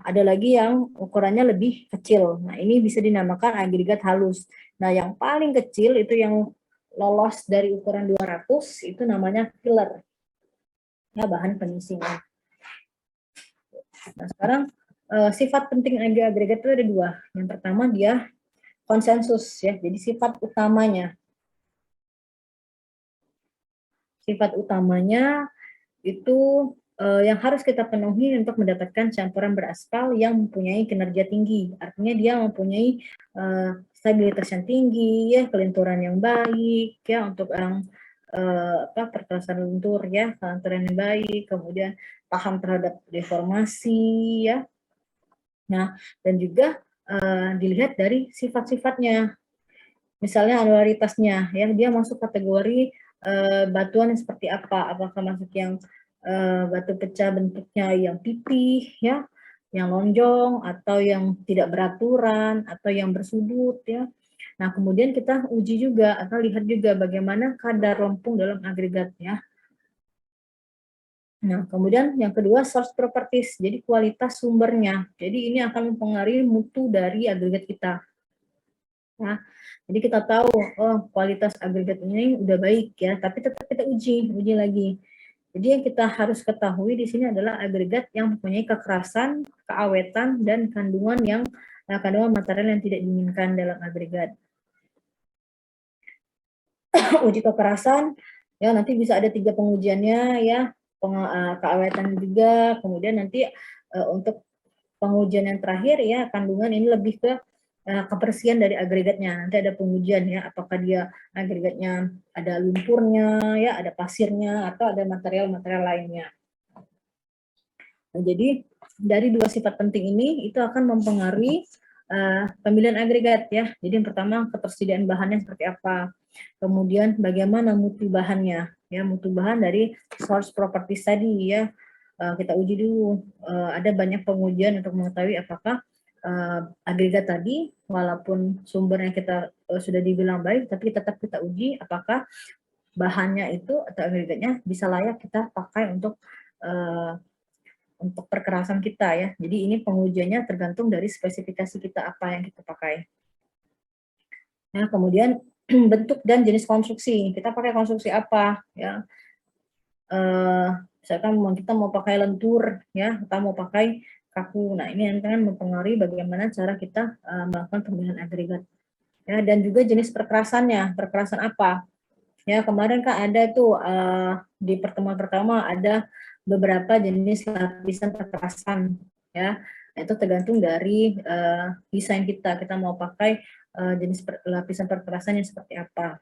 ada lagi yang ukurannya lebih kecil. Nah ini bisa dinamakan agregat halus. Nah yang paling kecil itu yang lolos dari ukuran 200 itu namanya filler. Ya, bahan pengisinya. Nah sekarang sifat penting agregat itu ada 2. Yang pertama dia konsensus ya, jadi sifat utamanya. Sifat utamanya itu yang harus kita penuhi untuk mendapatkan campuran beraspal yang mempunyai kinerja tinggi. Artinya dia mempunyai stabilitas yang tinggi, ya, kelenturan yang baik, ya, untuk yang perkerasan lentur, ya, kelenturan yang baik, kemudian tahan terhadap deformasi, ya. Nah, dan juga dilihat dari sifat-sifatnya. Misalnya anularitasnya, ya, dia masuk kategori batuan yang seperti apa? Apakah masuk yang batu pecah bentuknya yang pipih, ya, yang lonjong, atau yang tidak beraturan, atau yang bersudut, ya. Nah, kemudian kita uji juga atau lihat juga bagaimana kadar lempung dalam agregat, ya. Nah, kemudian yang kedua source properties, jadi kualitas sumbernya. Jadi ini akan mempengaruhi mutu dari agregat kita. Nah, jadi kita tahu, oh kualitas agregat ini udah baik ya, tapi tetap kita uji lagi. Jadi yang kita harus ketahui di sini adalah agregat yang mempunyai kekerasan, keawetan, dan kandungan material yang tidak diinginkan dalam agregat. Uji kekerasan, ya nanti bisa ada 3 pengujiannya ya, keawetan juga, kemudian nanti untuk pengujian yang terakhir ya kandungan ini lebih ke kebersihan dari agregatnya. Nanti ada pengujian ya, apakah dia agregatnya ada lumpurnya ya, ada pasirnya, atau ada material-material lainnya. Nah, jadi dari 2 sifat penting ini itu akan mempengaruhi pemilihan agregat ya. Jadi yang pertama ketersediaan bahannya seperti apa, kemudian bagaimana mutu bahannya ya, mutu bahan dari source properties tadi ya. Kita uji dulu, ada banyak pengujian untuk mengetahui apakah agregat tadi walaupun sumbernya kita sudah dibilang baik, tapi tetap kita uji apakah bahannya itu atau agregatnya bisa layak kita pakai untuk perkerasan kita ya. Jadi ini pengujiannya tergantung dari spesifikasi kita apa yang kita pakai. Nah, kemudian bentuk dan jenis konstruksi. Kita pakai konstruksi apa ya? Misalkan kita mau pakai lentur ya, kita mau pakai kaku. Nah, ini akan mempengaruhi bagaimana cara kita melakukan pemilihan agregat. Ya, dan juga jenis perkerasannya, perkerasan apa? Ya, kemarin kan ada tuh di pertemuan pertama ada beberapa jenis lapisan perkerasan ya. Itu tergantung dari desain kita mau pakai jenis lapisan perkerasan yang seperti apa.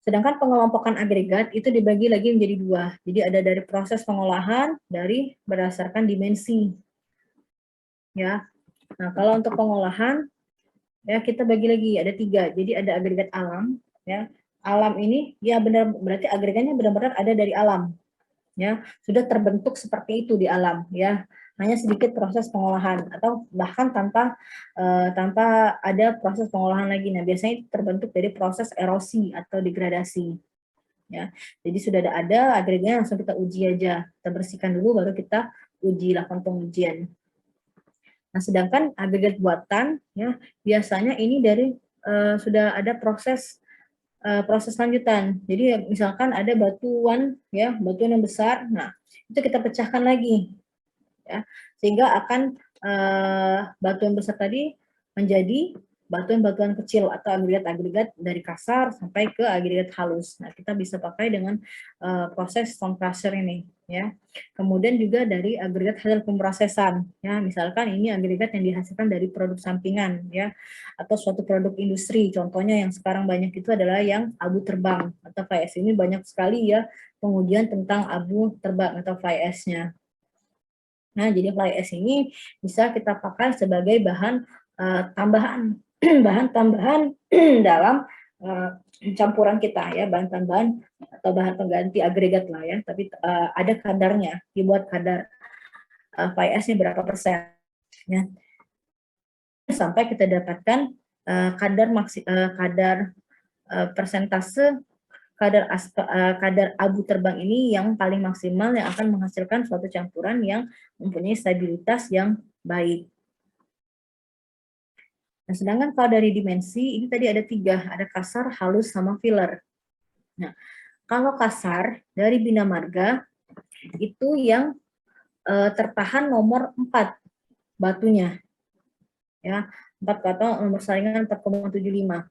Sedangkan pengelompokan agregat itu dibagi lagi menjadi 2. Jadi ada dari proses pengolahan berdasarkan dimensi. Ya. Nah, kalau untuk pengolahan ya kita bagi lagi ada 3. Jadi ada agregat alam ya. Alam ini ya benar berarti agregatnya benar-benar ada dari alam. Ya, sudah terbentuk seperti itu di alam ya. Hanya sedikit proses pengolahan atau bahkan tanpa ada proses pengolahan lagi. Nah, biasanya itu terbentuk dari proses erosi atau degradasi. Ya. Jadi sudah ada agregatnya, langsung kita uji aja. Kita bersihkan dulu baru kita lakukan pengujian. Nah, sedangkan agregat buatan ya biasanya ini dari sudah ada proses lanjutan. Jadi misalkan ada batuan yang besar, nah itu kita pecahkan lagi ya, sehingga akan batuan besar tadi menjadi batuan-batuan kecil atau agregat-agregat dari kasar sampai ke agregat halus. Nah, kita bisa pakai dengan proses stone crusher ini ya. Kemudian juga dari agregat hasil pemrosesan ya, misalkan ini agregat yang dihasilkan dari produk sampingan ya, atau suatu produk industri. Contohnya yang sekarang banyak itu adalah yang abu terbang atau fly ash. Ini banyak sekali ya pengujian tentang abu terbang atau fly ash-nya. Nah, jadi fly ash ini bisa kita pakai sebagai bahan tambahan bahan tambahan dalam campuran kita ya, bahan tambahan atau bahan pengganti agregat lah ya, tapi ada kadarnya, dibuat kadar fly ash-nya berapa persen ya, sampai kita dapatkan persentase kadar abu terbang ini yang paling maksimal yang akan menghasilkan suatu campuran yang mempunyai stabilitas yang baik. Nah, sedangkan kalau dari dimensi, ini tadi ada 3, ada kasar, halus, sama filler. Nah, kalau kasar dari Bina Marga, itu yang tertahan nomor 4 batunya. Ya, 4 atau nomor saringan 4,75.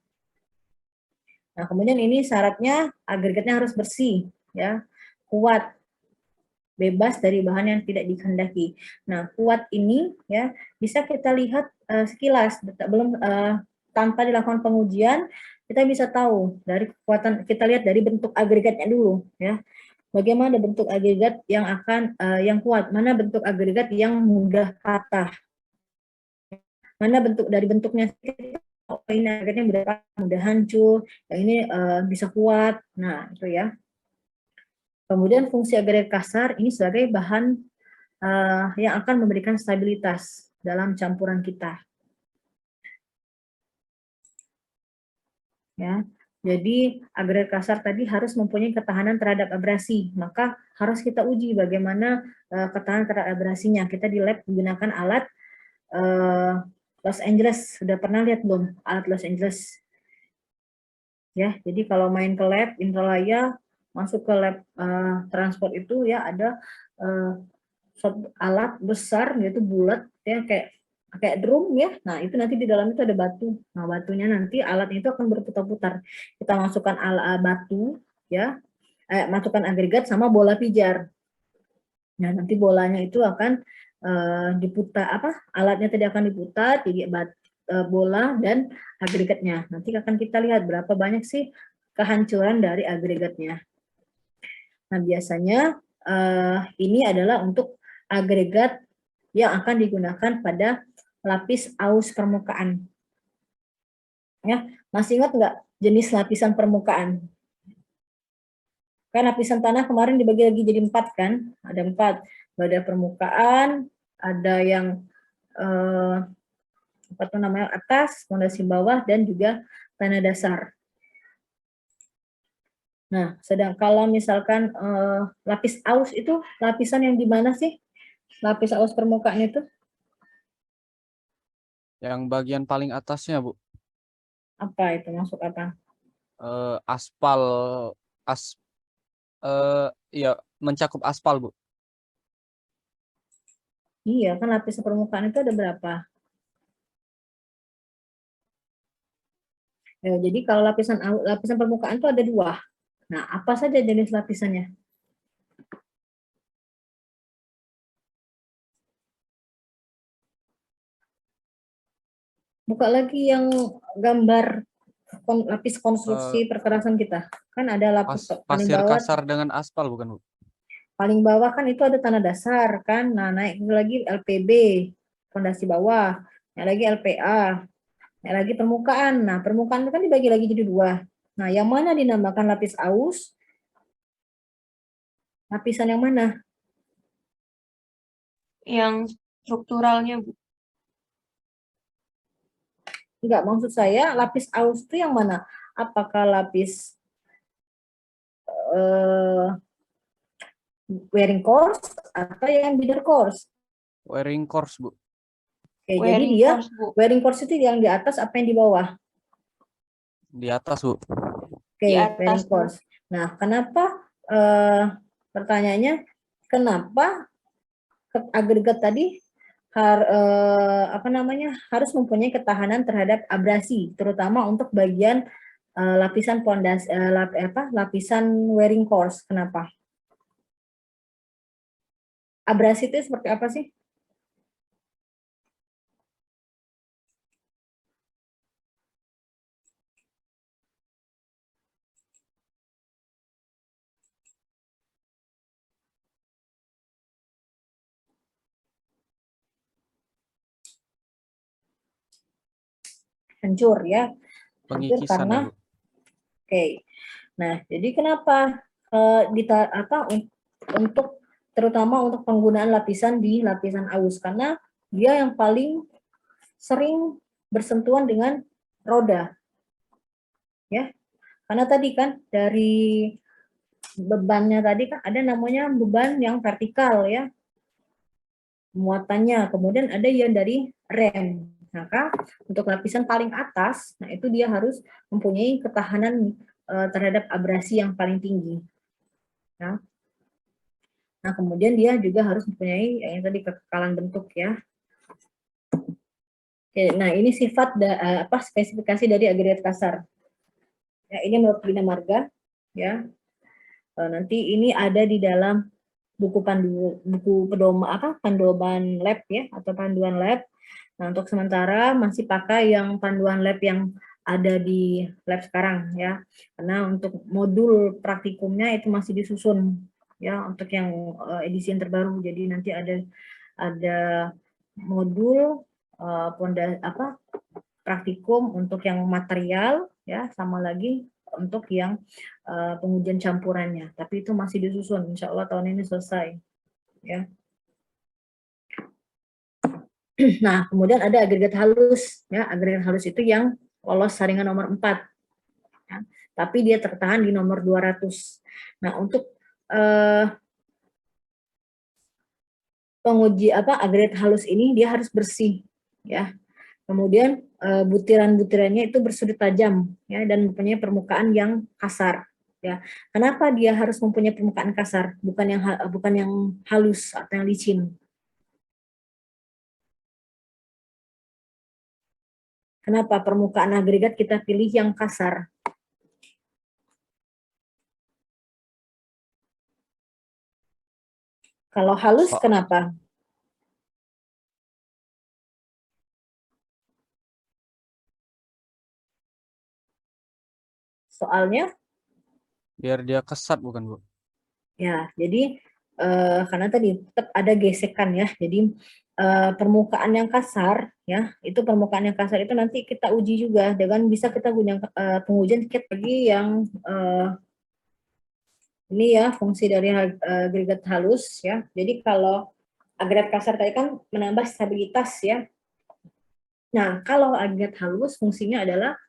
Nah, kemudian ini syaratnya agregatnya harus bersih, ya, kuat, bebas dari bahan yang tidak dikehendaki. Nah, kuat ini ya bisa kita lihat sekilas, belum tanpa dilakukan pengujian, kita bisa tahu dari kekuatan, kita lihat dari bentuk agregatnya dulu, ya. Bagaimana bentuk agregat yang akan yang kuat, mana bentuk agregat yang mudah patah, mana dari bentuknya oh ini agregatnya mudah hancur, yang ini bisa kuat. Nah, itu ya. Kemudian fungsi agregat kasar ini sebagai bahan yang akan memberikan stabilitas dalam campuran kita. Ya. Jadi agregat kasar tadi harus mempunyai ketahanan terhadap abrasi, maka harus kita uji bagaimana ketahanan terhadap abrasinya. Kita di lab menggunakan alat Los Angeles. Sudah pernah lihat belum alat Los Angeles? Ya, jadi kalau main ke lab Intralaya, masuk ke lab transport itu ya ada suatu alat besar yaitu bulat ya kayak drum ya. Nah, itu nanti di dalam itu ada batu. Nah, batunya nanti alatnya itu akan berputar-putar. Kita masukkan batu ya, masukkan agregat sama bola pijar. Nah, nanti bolanya itu akan diputar alatnya tadi akan diputar, jadi bola dan agregatnya. Nanti akan kita lihat berapa banyak sih kehancuran dari agregatnya. Nah, biasanya ini adalah untuk agregat yang akan digunakan pada lapis aus permukaan. Ya, masih ingat nggak jenis lapisan permukaan? Kan lapisan tanah kemarin dibagi lagi jadi 4 kan? Ada 4. Ada permukaan, ada yang atas, fondasi bawah, dan juga tanah dasar. Nah, sedang kalau misalkan lapis aus itu lapisan yang di mana sih? Lapis aus permukaan itu? Yang bagian paling atasnya, Bu. Apa itu? Masuk apa? Aspal, iya, mencakup aspal, Bu. Iya, kan lapis permukaan itu ada berapa? Ya, jadi kalau lapisan permukaan itu ada 2. Nah, apa saja jenis lapisannya? Buka lagi yang gambar lapis konstruksi perkerasan kita. Kan ada lapis paling Pasir bawah. kasar dengan aspal, bukan, Bu? Paling bawah kan itu ada tanah dasar kan. Nah, naik lagi LPB, fondasi bawah. Naik lagi LPA. Naik lagi permukaan. Nah, permukaan itu kan dibagi lagi jadi 2. Nah, yang mana dinamakan lapis aus? Lapisan yang mana? Yang strukturalnya, Bu. Enggak, maksud saya lapis aus itu yang mana? Apakah lapis wearing course atau yang binder course? Wearing course, Bu. Oke, jadi Wearing dia course, Bu. wearing course itu yang di atas apa yang di bawah? Di atas, Bu. Oke, Di atas, wearing Bu. course. Nah, kenapa pertanyaannya kenapa agregat tadi harus mempunyai ketahanan terhadap abrasi, terutama untuk bagian lapisan pondasi lapisan wearing course. Kenapa? Abrasi itu seperti apa sih? Hancur ya. Hancur Pengikisan, karena ya, Bu. Oke. Nah, jadi kenapa untuk terutama untuk penggunaan lapisan di lapisan aus, karena dia yang paling sering bersentuhan dengan roda. Ya. Karena tadi kan dari bebannya tadi kan ada namanya beban yang vertikal ya. Muatannya, kemudian ada yang dari rem. Maka untuk lapisan paling atas, nah itu dia harus mempunyai ketahanan terhadap abrasi yang paling tinggi. Ya. Nah, kemudian dia juga harus mempunyai yang tadi kekekalan bentuk ya. Oke, nah ini sifat spesifikasi dari agregat kasar. Ya, ini menurut Bina Marga ya. Nanti ini ada di dalam buku panduan lab ya atau panduan lab. Nah, untuk sementara masih pakai yang panduan lab yang ada di lab sekarang ya. Karena untuk modul praktikumnya itu masih disusun ya untuk yang edisi yang terbaru. Jadi nanti ada modul praktikum untuk yang material ya, sama lagi untuk yang pengujian campurannya. Tapi itu masih disusun. Insya Allah tahun ini selesai ya. Nah, kemudian ada agregat halus. Ya, agregat halus itu yang lolos saringan nomor 4. Ya. tapi dia tertahan di nomor 200. Nah, untuk penguji agregat halus ini dia harus bersih ya. Kemudian butiran-butirannya itu bersudut tajam ya dan mempunyai permukaan yang kasar ya. Kenapa dia harus mempunyai permukaan kasar, bukan yang halus atau yang licin? Kenapa permukaan agregat kita pilih yang kasar? Kalau halus kenapa? Soalnya? Biar dia kesat bukan, Bu? Ya, jadi karena tadi tetap ada gesekan ya. Jadi permukaan yang kasar ya, itu permukaan yang kasar itu nanti kita uji juga dengan bisa kita gunakan pengujian tiket lagi yang ini ya fungsi dari agregat halus ya. Jadi kalau agregat kasar tadi kan menambah stabilitas ya. Nah, kalau agregat halus fungsinya adalah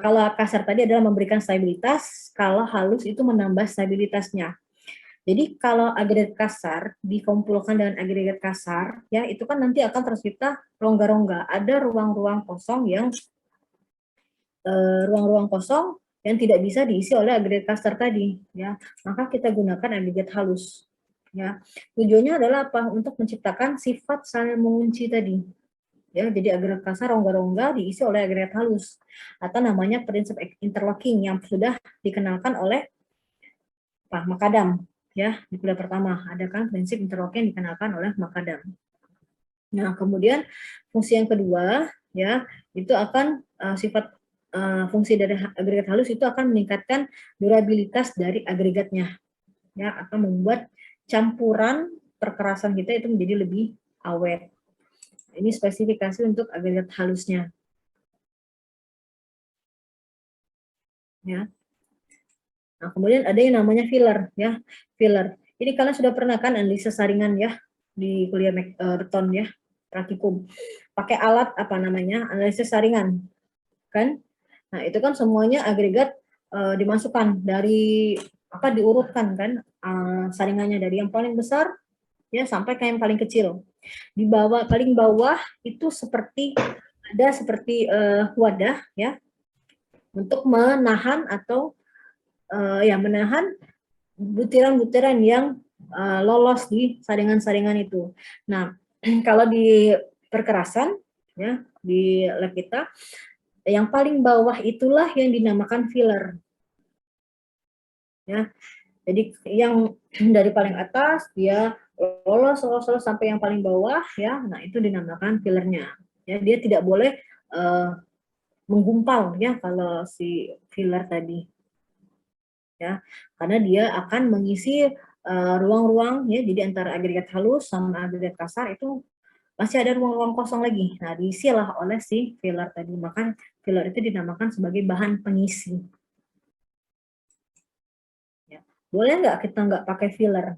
kalau kasar tadi adalah memberikan stabilitas, kalau halus itu menambah stabilitasnya. Jadi kalau agregat kasar dikumpulkan dengan agregat kasar, ya itu kan nanti akan tercipta rongga-rongga. Ada ruang-ruang kosong yang tidak bisa diisi oleh agregat kasar tadi, ya. Maka kita gunakan agregat halus. Ya, tujuannya adalah apa? Untuk menciptakan sifat saling mengunci tadi. Ya, jadi agregat kasar rongga-rongga diisi oleh agregat halus atau namanya prinsip interlocking yang sudah dikenalkan oleh Pak Makadam ya di kuliah pertama. Ada kan prinsip interlocking dikenalkan oleh Makadam. Nah, kemudian fungsi yang kedua ya itu akan fungsi dari agregat halus itu akan meningkatkan durabilitas dari agregatnya ya atau membuat campuran perkerasan kita itu menjadi lebih awet. Ini spesifikasi untuk agregat halusnya. Ya. Nah, kemudian ada yang namanya filler, ya. Filler. Ini kalian sudah pernah kan analisis saringan ya di kuliah beton ya, praktikum. Pakai alat apa namanya? Analisis saringan. Kan? Nah, itu kan semuanya agregat dimasukkan dari diurutkan kan saringannya dari yang paling besar ya sampai ke yang paling kecil. Di bawah paling bawah itu seperti wadah ya untuk menahan atau menahan butiran-butiran yang lolos di saringan-saringan itu. Nah, kalau di perkerasan ya di lab kita yang paling bawah itulah yang dinamakan filler. Ya. Jadi yang dari paling atas dia lolos sampai yang paling bawah ya. Nah, itu dinamakan fillernya. Ya, dia tidak boleh menggumpal ya kalau si filler tadi. Ya, karena dia akan mengisi ruang-ruang ya. Jadi antara agregat halus sama agregat kasar itu masih ada ruang-ruang kosong lagi. Nah, diisilah oleh si filler tadi. Maka filler itu dinamakan sebagai bahan pengisi. Boleh nggak kita nggak pakai filler?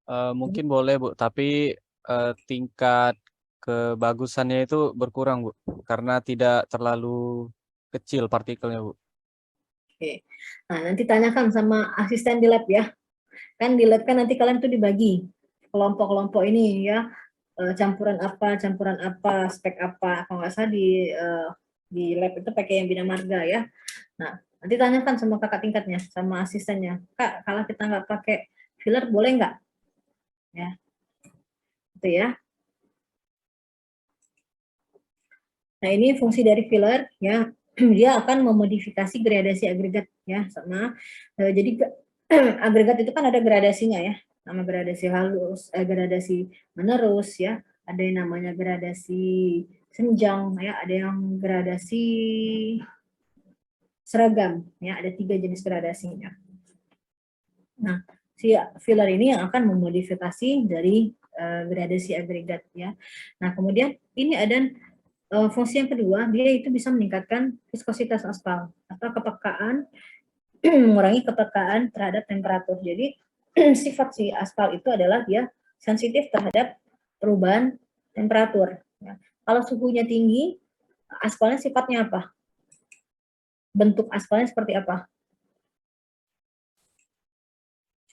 Mungkin boleh, Bu, tapi tingkat kebagusannya itu berkurang, Bu, karena tidak terlalu kecil partikelnya, Bu. Oke. Nah, nanti tanyakan sama asisten di lab ya. Kan di lab kan nanti kalian tuh dibagi kelompok-kelompok ini ya. Campuran apa, spek apa. Kalau nggak salah di lab itu pakai yang bina marga ya. Nah, nanti tanyakan sama kakak tingkatnya, sama asistennya. Kak, kalau kita nggak pakai filler boleh nggak? Ya, itu ya. Nah, ini fungsi dari filler ya. Dia akan memodifikasi gradasi agregat ya sama jadi agregat itu kan ada gradasinya ya. Nama gradasi halus, gradasi menerus ya. Ada yang namanya gradasi senjang ya, ada yang gradasi seragam ya, ada 3 jenis gradasinya. Nah, si filler ini yang akan memodifikasi dari gradasi agregat ya. Nah, kemudian ini ada fungsi yang kedua, dia itu bisa meningkatkan viskositas aspal atau kepekaan mengurangi kepekaan terhadap temperatur. Jadi sifat si aspal itu adalah dia sensitif terhadap perubahan temperatur. Ya. Kalau suhunya tinggi, aspalnya sifatnya apa? Bentuk aspalnya seperti apa?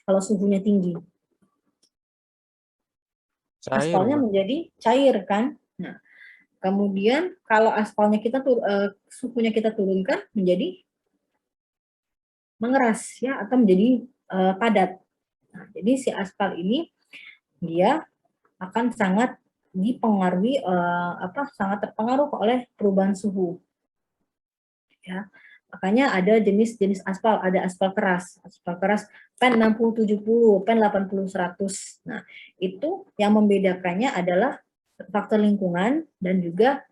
Kalau suhunya tinggi, Cair, aspalnya Bu. menjadi cair kan? Nah, kemudian kalau aspalnya suhunya kita turunkan menjadi mengeras ya, atau menjadi padat. Nah, jadi si aspal ini dia akan sangat dipengaruhi sangat terpengaruh oleh perubahan suhu. Ya. Makanya ada jenis-jenis aspal, ada aspal keras PEN 60-70, PEN 80-100. Nah, itu yang membedakannya adalah faktor lingkungan dan juga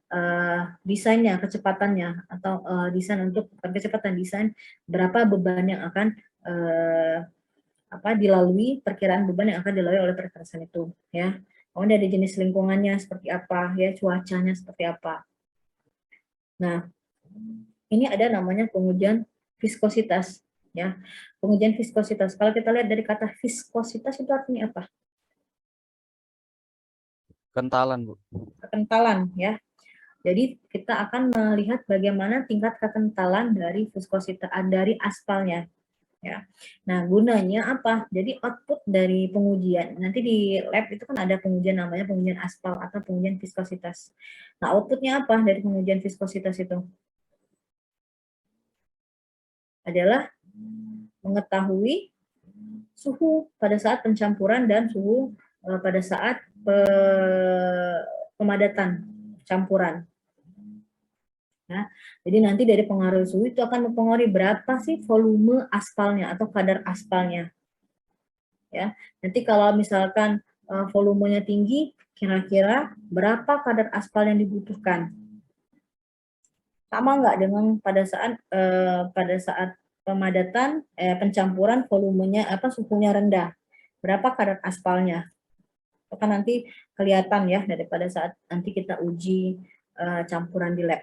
desainnya, kecepatannya, atau desain untuk kecepatan desain berapa beban yang akan dilalui, perkiraan beban yang akan dilalui oleh perkerasan itu, ya. Kemudian ada jenis lingkungannya seperti apa, ya, cuacanya seperti apa. Nah, ini ada namanya pengujian viskositas, ya. Pengujian viskositas. Kalau kita lihat dari kata viskositas itu artinya apa? Kentalan, Bu. Kekentalan, ya. Jadi kita akan melihat bagaimana tingkat kekentalan dari viskositas dari aspalnya, ya. Nah, gunanya apa? Jadi output dari pengujian. Nanti di lab itu kan ada pengujian namanya pengujian aspal atau pengujian viskositas. Nah, outputnya apa dari pengujian viskositas itu? Adalah mengetahui suhu pada saat pencampuran dan suhu pada saat pemadatan campuran. Ya, jadi nanti dari pengaruh suhu itu akan mempengaruhi berapa sih volume aspalnya atau kadar aspalnya. Ya, nanti kalau misalkan volumenya tinggi, kira-kira berapa kadar aspal yang dibutuhkan? Sama nggak dengan pada saat pemadatan, pencampuran volumenya suhunya rendah, berapa kadar aspalnya? Itu kan nanti kelihatan ya daripada saat nanti kita uji campuran di lab.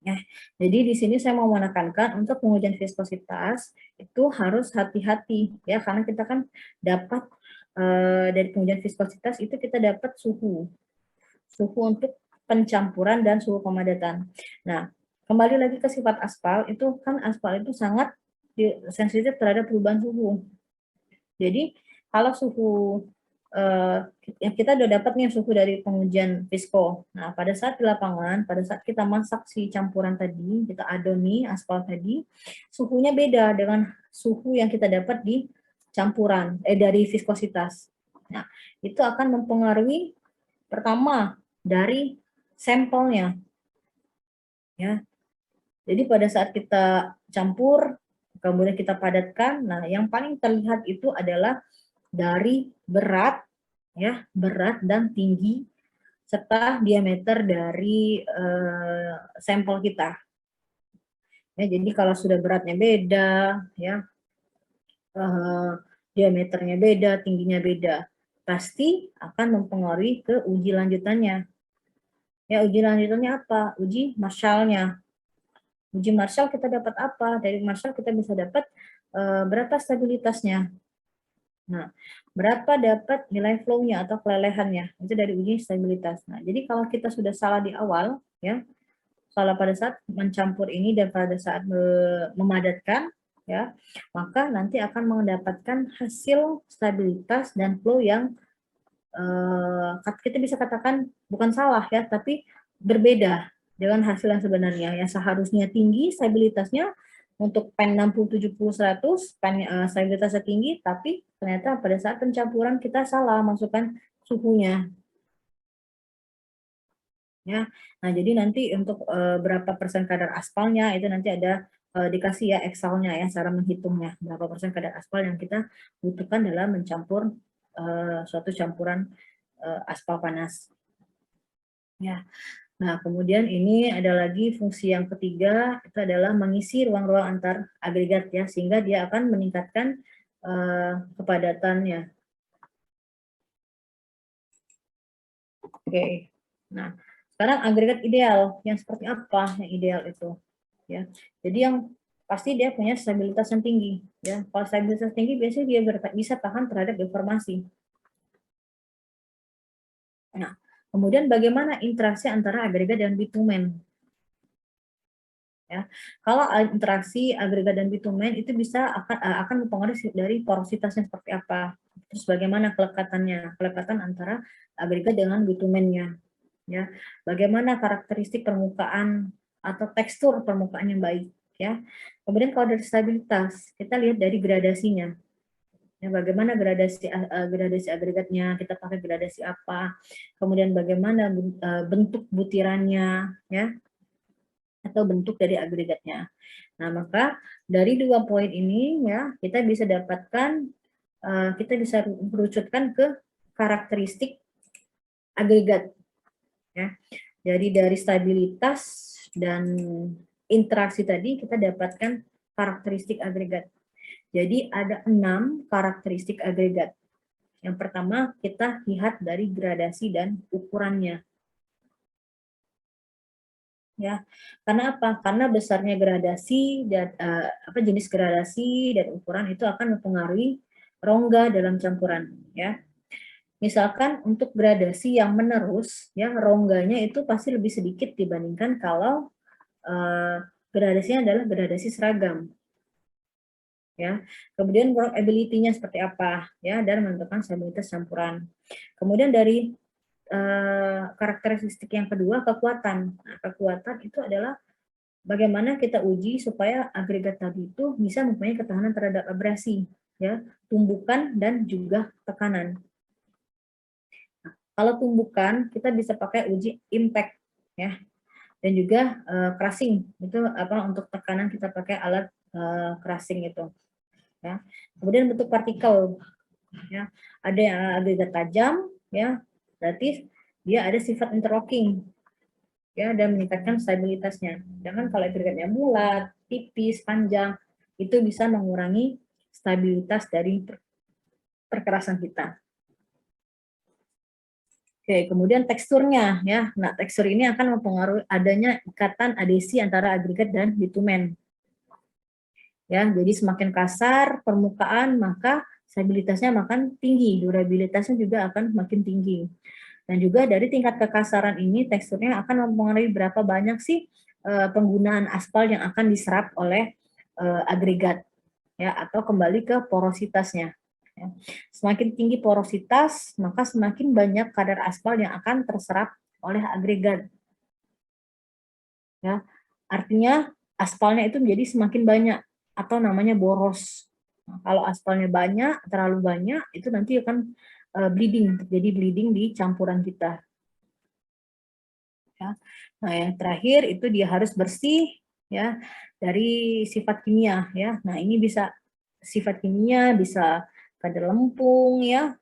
Ya, jadi di sini saya mau menekankan untuk pengujian viskositas itu harus hati-hati ya, karena kita kan dapat dari pengujian viskositas itu kita dapat suhu untuk pencampuran dan suhu pemadatan. Nah, kembali lagi ke sifat aspal, itu kan aspal itu sangat sensitif terhadap perubahan suhu. Jadi kalau suhu yang kita udah dapat nih suhu dari pengujian visko. Nah, pada saat di lapangan, pada saat kita masak si campuran tadi, kita adoni aspal tadi, suhunya beda dengan suhu yang kita dapat di campuran dari viskositas. Nah, itu akan mempengaruhi pertama dari sampelnya. Ya. Jadi pada saat kita campur, kemudian kita padatkan, nah yang paling terlihat itu adalah dari berat, ya, berat dan tinggi serta diameter dari sampel kita. Ya, jadi kalau sudah beratnya beda, ya, diameternya beda, tingginya beda, pasti akan mempengaruhi ke uji lanjutannya. Ya, uji lanjutannya apa? Uji Marshall-nya. Uji Marshall kita dapat apa? Dari Marshall kita bisa dapat berapa stabilitasnya. Nah, berapa dapat nilai flow-nya atau kelelehannya? Itu dari uji stabilitas. Nah, jadi kalau kita sudah salah di awal, ya, salah pada saat mencampur ini dan pada saat memadatkan, ya, maka nanti akan mendapatkan hasil stabilitas dan flow yang kita bisa katakan bukan salah ya, tapi berbeda dengan hasil yang sebenarnya. Yang seharusnya tinggi stabilitasnya untuk PEN 60-70-100, stabilitasnya tinggi, tapi ternyata pada saat pencampuran kita salah masukkan suhunya. Ya, nah jadi nanti untuk berapa persen kadar aspalnya itu nanti ada dikasih ya Excel-nya ya, cara menghitungnya berapa persen kadar aspal yang kita butuhkan dalam mencampur suatu campuran aspal panas. Ya, nah kemudian ini ada lagi fungsi yang ketiga, itu adalah mengisi ruang-ruang antar agregat ya, sehingga dia akan meningkatkan kepadatannya. Oke, nah sekarang agregat ideal yang seperti apa yang ideal itu? Ya, jadi yang pasti dia punya stabilitas yang tinggi. Ya, kalau stabilitas tinggi biasanya dia bisa tahan terhadap deformasi. Nah, kemudian bagaimana interaksi antara agregat dan bitumen? Ya, kalau interaksi agregat dan bitumen itu akan mempengaruhi dari porositasnya seperti apa, terus bagaimana kelekatan antara agregat dengan bitumennya, ya, bagaimana karakteristik permukaan atau tekstur permukaan yang baik, ya. Kemudian kalau dari stabilitas kita lihat dari gradasinya, ya, bagaimana gradasi agregatnya, kita pakai gradasi apa, kemudian bagaimana bentuk butirannya, ya, atau bentuk dari agregatnya. Nah, maka dari 2 poin ini ya kita bisa dapatkan, kita bisa merucutkan ke karakteristik agregat ya. Jadi dari stabilitas dan interaksi tadi kita dapatkan karakteristik agregat. Jadi ada 6 karakteristik agregat. Yang pertama kita lihat dari gradasi dan ukurannya. Ya, karena apa? Karena besarnya gradasi dan jenis gradasi dan ukuran itu akan mempengaruhi rongga dalam campuran, ya. Misalkan untuk gradasi yang menerus, ya rongganya itu pasti lebih sedikit dibandingkan kalau gradasinya adalah gradasi seragam, ya. Kemudian workability-nya seperti apa, ya, dan menentukan stabilitas campuran. Kemudian dari karakteristik yang kedua, kekuatan. Nah, kekuatan itu adalah bagaimana kita uji supaya agregat tadi itu bisa mempunyai ketahanan terhadap abrasi, ya, tumbukan dan juga tekanan. Nah, kalau tumbukan kita bisa pakai uji impact, ya, dan juga crushing. Itu untuk tekanan kita pakai alat crushing itu, ya. Kemudian bentuk partikel, ya, ada yang agregat tajam, ya, berarti dia ada sifat interlocking, ya, dan meningkatkan stabilitasnya. Sedangkan kalau agregatnya bulat, tipis, panjang, itu bisa mengurangi stabilitas dari perkerasan kita. Oke, kemudian teksturnya, ya. Nah, tekstur ini akan mempengaruhi adanya ikatan adhesi antara agregat dan bitumen. Ya, jadi semakin kasar permukaan, maka stabilitasnya makin tinggi, durabilitasnya juga akan makin tinggi. Dan juga dari tingkat kekasaran ini, teksturnya akan mempengaruhi berapa banyak sih penggunaan aspal yang akan diserap oleh agregat, ya, atau kembali ke porositasnya. Ya. Semakin tinggi porositas, maka semakin banyak kadar aspal yang akan terserap oleh agregat. Ya, artinya aspalnya itu menjadi semakin banyak atau namanya boros. Nah, kalau aspalnya banyak, terlalu banyak, itu nanti akan bleeding, terjadi bleeding di campuran kita. Ya. Nah, yang terakhir itu dia harus bersih, ya, dari sifat kimia, ya. Nah, ini bisa sifat kimia, bisa kadar lempung, ya,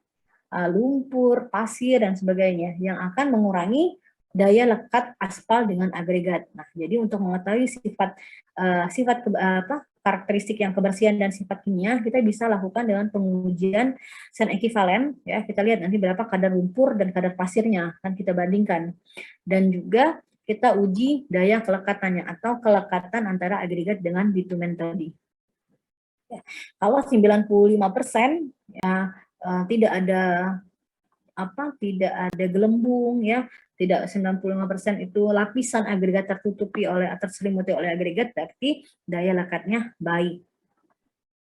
lumpur, pasir dan sebagainya yang akan mengurangi daya lekat aspal dengan agregat. Nah, jadi untuk mengetahui karakteristik yang kebersihan dan sifat kimia, kita bisa lakukan dengan pengujian sen ekivalen, ya. Kita lihat nanti berapa kadar lumpur dan kadar pasirnya, akan kita bandingkan. Dan juga kita uji daya kelekatannya atau kelekatan antara agregat dengan bitumen tadi. Ya. Kalau 95%, ya, tidak ada gelembung, ya, tidak 95% itu lapisan agregat tertutupi oleh atau terselimuti oleh agregat, berarti daya lekatnya baik,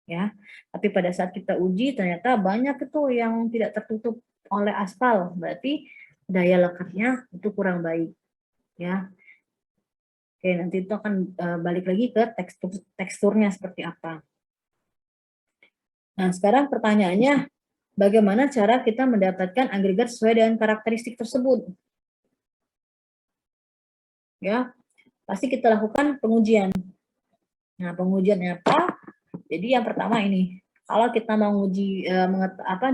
ya. Tapi pada saat kita uji ternyata banyak itu yang tidak tertutup oleh aspal, berarti daya lekatnya itu kurang baik, ya. Oke, nanti itu akan balik lagi ke teksturnya seperti apa. Nah, sekarang pertanyaannya, bagaimana cara kita mendapatkan agregat sesuai dengan karakteristik tersebut? Ya, pasti kita lakukan pengujian. Nah, pengujiannya apa? Jadi yang pertama ini, kalau kita mau uji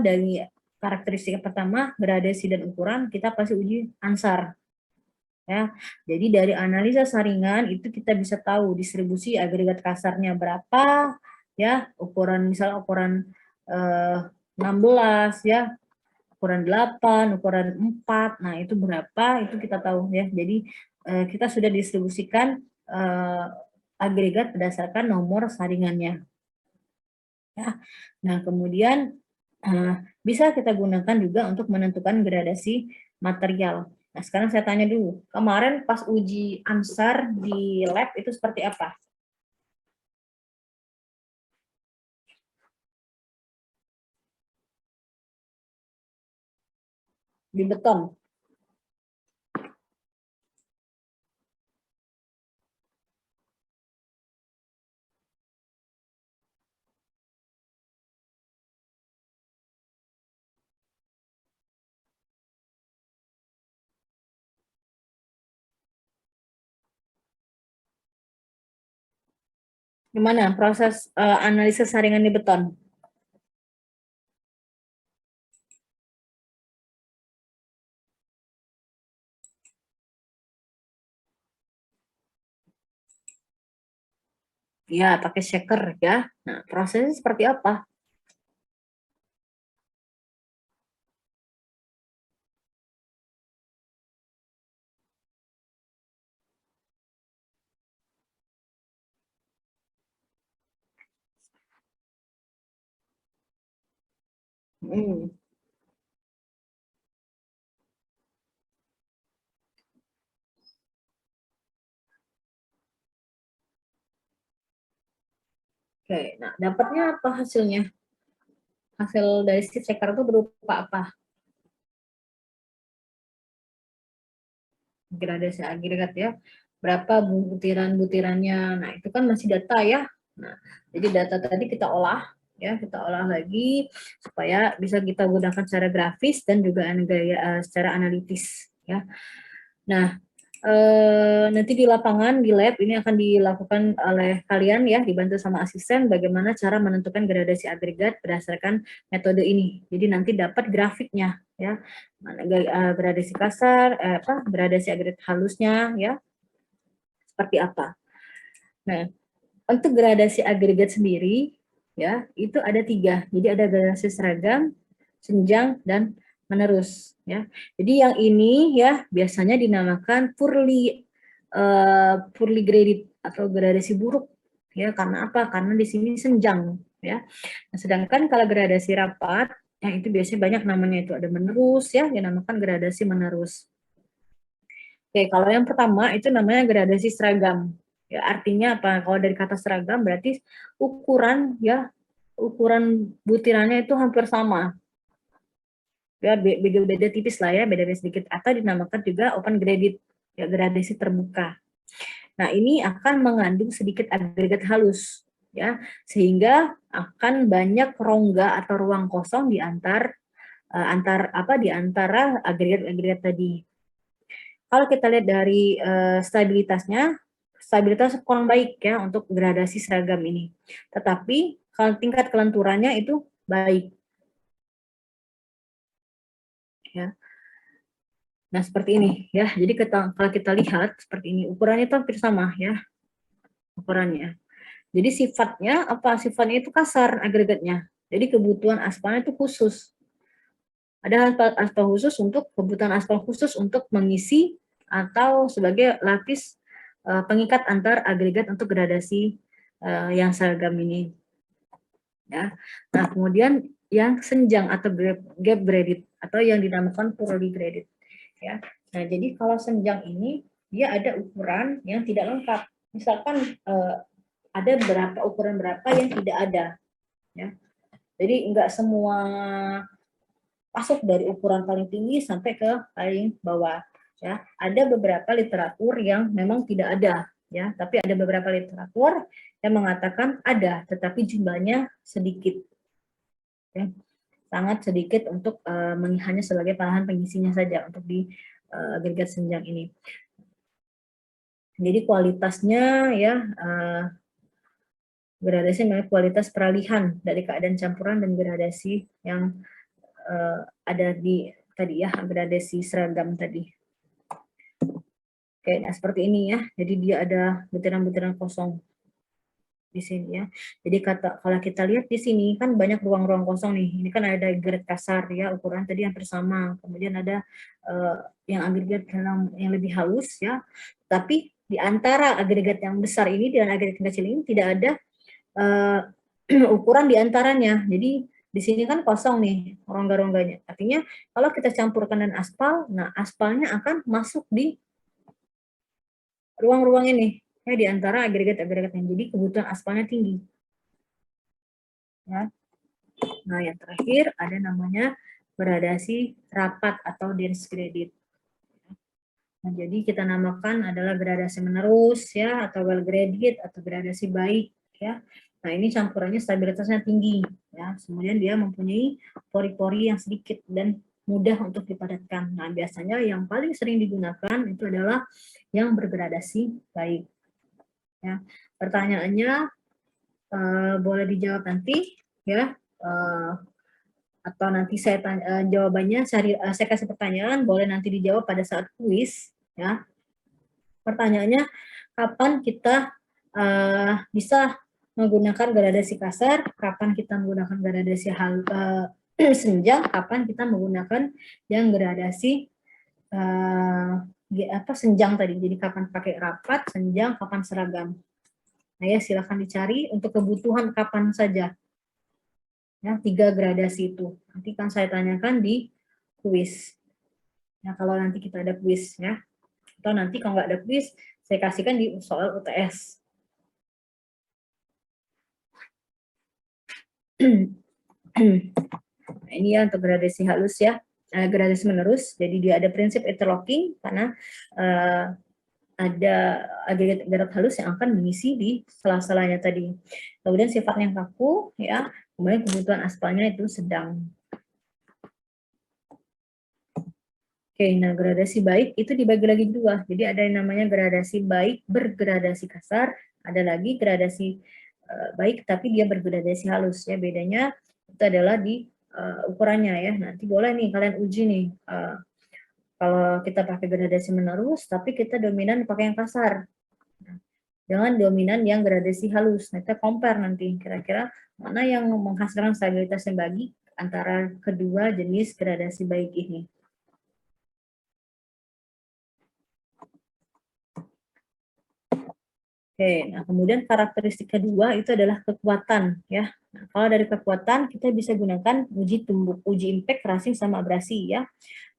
dari karakteristik yang pertama, gradasi dan ukuran, kita pasti uji ansar. Ya, jadi dari analisa saringan itu kita bisa tahu distribusi agregat kasarnya berapa, ya, ukuran misalnya ukuran 16, ya, ukuran 8, ukuran 4, nah itu berapa, itu kita tahu, ya. Jadi kita sudah distribusikan agregat berdasarkan nomor saringannya. Ya. Nah, kemudian bisa kita gunakan juga untuk menentukan gradasi material. Nah, sekarang saya tanya dulu, kemarin pas uji ANSAR di lab itu seperti apa? Di beton. Gimana proses analisis saringan di beton? Ya, pakai shaker ya. Nah, prosesnya seperti apa? Hmm. Oke, nah dapatnya apa hasilnya? Hasil dari si shaker itu berupa apa? Gradasi agregat ya. Berapa butiran-butirannya. Nah, itu kan masih data ya. Nah, jadi data tadi kita olah ya, kita olah lagi supaya bisa kita gunakan secara grafis dan juga secara analitis ya. Nah, nanti di lapangan di lab ini akan dilakukan oleh kalian ya, dibantu sama asisten bagaimana cara menentukan gradasi agregat berdasarkan metode ini. Jadi nanti dapat grafiknya ya, gradasi kasar, gradasi agregat halusnya ya, seperti apa. Nah, untuk gradasi agregat sendiri ya itu ada 3. Jadi ada gradasi seragam, senjang, dan menerus ya. Jadi yang ini ya biasanya dinamakan poorly graded atau gradasi buruk ya. Karena apa? Karena di sini senjang ya. Nah, sedangkan kalau gradasi rapat yang itu biasanya banyak namanya, itu ada menerus ya, dinamakan gradasi menerus. Oke, kalau yang pertama itu namanya gradasi seragam. Ya, artinya apa? Kalau dari kata seragam berarti ukuran ya, ukuran butirannya itu hampir sama. Ya, beda tipis lah ya, beda sedikit, atau dinamakan juga open graded, ya gradasi terbuka. Nah, ini akan mengandung sedikit agregat halus ya, sehingga akan banyak rongga atau ruang kosong di antara agregat-agregat tadi. Kalau kita lihat dari stabilitasnya, stabilitas kurang baik ya untuk gradasi seragam ini. Tetapi kalau tingkat kelenturannya itu baik. Ya. Nah, seperti ini ya. Jadi kalau kita lihat seperti ini, ukurannya itu hampir sama ya. Ukurannya. Jadi sifatnya apa? Sifatnya itu kasar agregatnya. Jadi kebutuhan aspalnya itu khusus. Ada aspal khusus untuk kebutuhan aspal khusus untuk mengisi atau sebagai lapis pengikat antar agregat untuk gradasi yang seragam ini. Ya. Nah, kemudian yang senjang atau gap graded atau yang dinamakan poorly graded. Ya. Nah, jadi kalau senjang ini dia ada ukuran yang tidak lengkap. Misalkan ada ukuran berapa yang tidak ada. Ya. Jadi enggak semua masuk dari ukuran paling tinggi sampai ke paling bawah. Ya, ada beberapa literatur yang memang tidak ada, ya, tapi ada beberapa literatur yang mengatakan ada, tetapi jumlahnya sedikit, ya, sangat sedikit untuk hanya sebagai bahan pengisinya saja untuk di agregat senjang ini. Jadi kualitasnya ya gradasi memang kualitas peralihan dari keadaan campuran dan gradasi yang ada di tadi ya, gradasi seragam tadi. Oke, nah seperti ini ya. Jadi dia ada butiran-butiran kosong di sini ya. Jadi kalau kita lihat di sini kan banyak ruang-ruang kosong nih. Ini kan ada agregat kasar ya, ukuran tadi hampir sama. Kemudian ada yang agregat yang lebih halus ya. Tapi di antara agregat yang besar ini dan agregat yang kecil ini tidak ada ukuran di antaranya. Jadi di sini kan kosong nih rongga-rongganya. Artinya kalau kita campurkan dengan aspal, nah aspalnya akan masuk di ruang-ruang ini ya, di antara agregat-agregatnya. Jadi kebutuhan aspalnya tinggi. Ya. Nah, yang terakhir ada namanya gradasi rapat atau dense gradient. Nah, jadi kita namakan adalah gradasi menerus ya, atau well gradient atau gradasi baik ya. Nah, ini campurannya stabilitasnya tinggi ya. Kemudian dia mempunyai pori-pori yang sedikit dan mudah untuk dipadatkan. Nah, biasanya yang paling sering digunakan itu adalah yang bergradasi baik. Ya. Pertanyaannya boleh dijawab nanti ya. Atau nanti saya tanya, jawabannya saya kasih pertanyaan, boleh nanti dijawab pada saat kuis ya. Pertanyaannya, kapan kita bisa menggunakan gradasi kasar, kapan kita menggunakan gradasi senjang, kapan kita menggunakan yang gradasi senjang tadi. Jadi kapan pakai rapat, senjang, kapan seragam. Nah ya, silakan dicari untuk kebutuhan kapan saja. Ya, 3 gradasi itu. Nanti kan saya tanyakan di kuis. Nah, kalau nanti kita ada kuis ya. Atau nanti kalau nggak ada kuis, saya kasihkan di soal UTS. Nah, ini ya untuk gradasi halus ya. Gradasi menerus. Jadi dia ada prinsip interlocking karena ada agregat halus yang akan mengisi di sela-selanya tadi. Kemudian sifatnya yang kaku ya. Kemudian kebutuhan aspalnya itu sedang. Oke, nah gradasi baik itu dibagi lagi dua. Jadi ada yang namanya gradasi baik bergradasi kasar, ada lagi gradasi baik tapi dia bergradasi halus ya. Bedanya itu adalah di ukurannya ya. Nanti boleh nih kalian uji nih. Kalau kita pakai gradasi menerus tapi kita dominan pakai yang kasar. Jangan dominan yang gradasi halus. Nah, kita compare nanti kira-kira mana yang menghasilkan stabilitas yang baik antara kedua jenis gradasi baik ini. Oke, nah kemudian karakteristik kedua itu adalah kekuatan ya. Nah, kalau dari kekuatan kita bisa gunakan uji tumbuk, uji impact, crushing sama abrasi ya.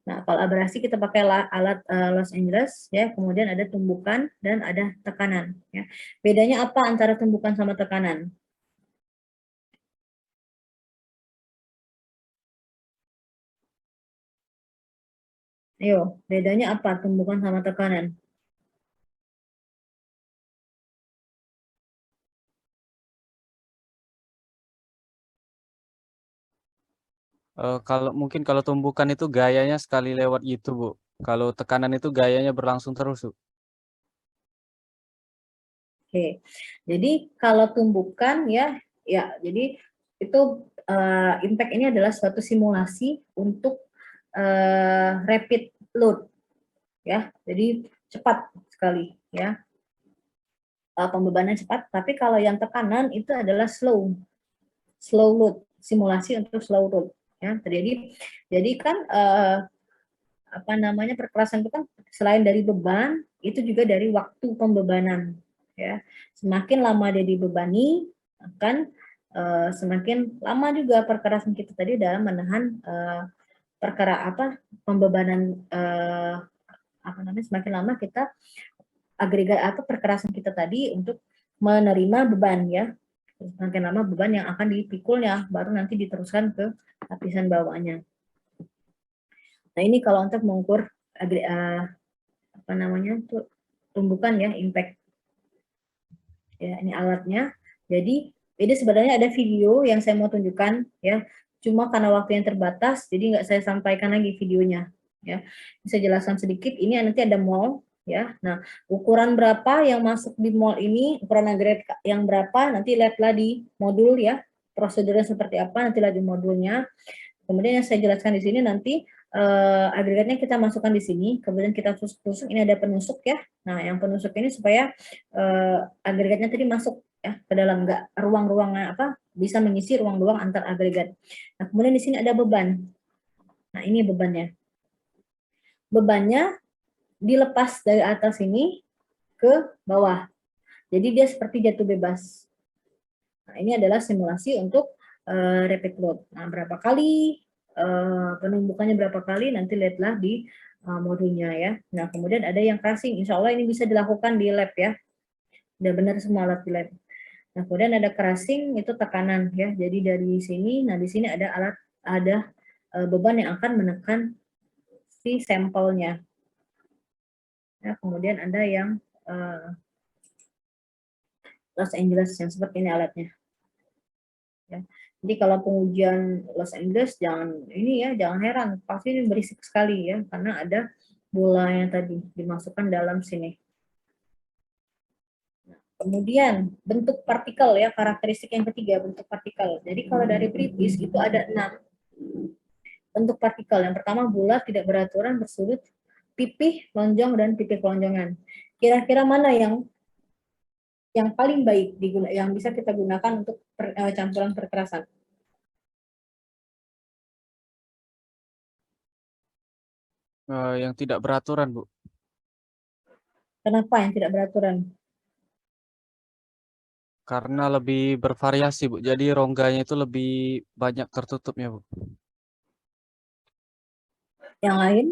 Nah, kalau abrasi kita pakai alat Los Angeles ya, kemudian ada tumbukan dan ada tekanan ya. Bedanya apa antara tumbukan sama tekanan? Ayo, bedanya apa tumbukan sama tekanan? Kalau tumbukan itu gayanya sekali lewat gitu, Bu. Kalau tekanan itu gayanya berlangsung terus, Bu. Oke, jadi kalau tumbukan ya, jadi itu impact ini adalah suatu simulasi untuk rapid load, ya. Jadi cepat sekali, ya. Pembebanan cepat. Tapi kalau yang tekanan itu adalah slow load, simulasi untuk slow load, ya. Jadi kan perkerasan itu kan selain dari beban, itu juga dari waktu pembebanan. Ya, semakin lama dia dibebani akan semakin lama juga perkerasan kita tadi dalam menahan pembebanan semakin lama kita agregat perkerasan kita tadi untuk menerima beban ya, semakin lama beban yang akan dipikulnya baru nanti diteruskan ke lapisan bawahnya. Nah ini kalau untuk mengukur tumbukan ya, impact. Ya, ini alatnya. Jadi ini sebenarnya ada video yang saya mau tunjukkan ya. Cuma karena waktu yang terbatas, jadi nggak saya sampaikan lagi videonya. Ya, bisa jelaskan sedikit. Ini nanti ada mol ya. Nah, ukuran berapa yang masuk di mol ini, ukuran agregat yang berapa, nanti lihatlah di modul ya. Prosedurnya seperti apa, nanti lihat di modulnya. Kemudian yang saya jelaskan di sini nanti agregatnya kita masukkan di sini, kemudian kita tusuk-tusuk, ini ada penusuk ya. Nah, yang penusuk ini supaya agregatnya tadi masuk ya ke dalam, nggak ruang-ruangnya bisa mengisi ruang-ruang antar agregat. Nah, kemudian di sini ada beban. Nah, ini bebannya. Bebannya dilepas dari atas ini ke bawah. Jadi dia seperti jatuh bebas. Nah, ini adalah simulasi untuk rapid load. Nah, berapa kali penumbukannya, berapa kali, nanti lihatlah di modulnya ya. Nah, kemudian ada yang crashing. Insya Allah ini bisa dilakukan di lab ya. Udah benar semua alat di lab. Nah, kemudian ada crashing, itu tekanan ya. Jadi dari sini, nah di sini ada alat, ada beban yang akan menekan si sampelnya. Ya, kemudian ada yang Los Angeles yang seperti ini alatnya. Ya. Jadi kalau pengujian Los Angeles jangan ini ya, jangan heran, pasti ini berisik sekali ya, karena ada bola yang tadi dimasukkan dalam sini. Kemudian bentuk partikel ya, karakteristik yang ketiga, bentuk partikel. Jadi kalau dari British itu ada 6 bentuk partikel. Yang pertama bulat, tidak beraturan, bersudut, pipih, lonjong, dan pipih kelonjongan. Kira-kira mana yang paling baik yang bisa kita gunakan untuk campuran perkerasan? Yang tidak beraturan, Bu. Kenapa yang tidak beraturan? Karena lebih bervariasi, Bu. Jadi rongganya itu lebih banyak tertutupnya, Bu. Yang lain?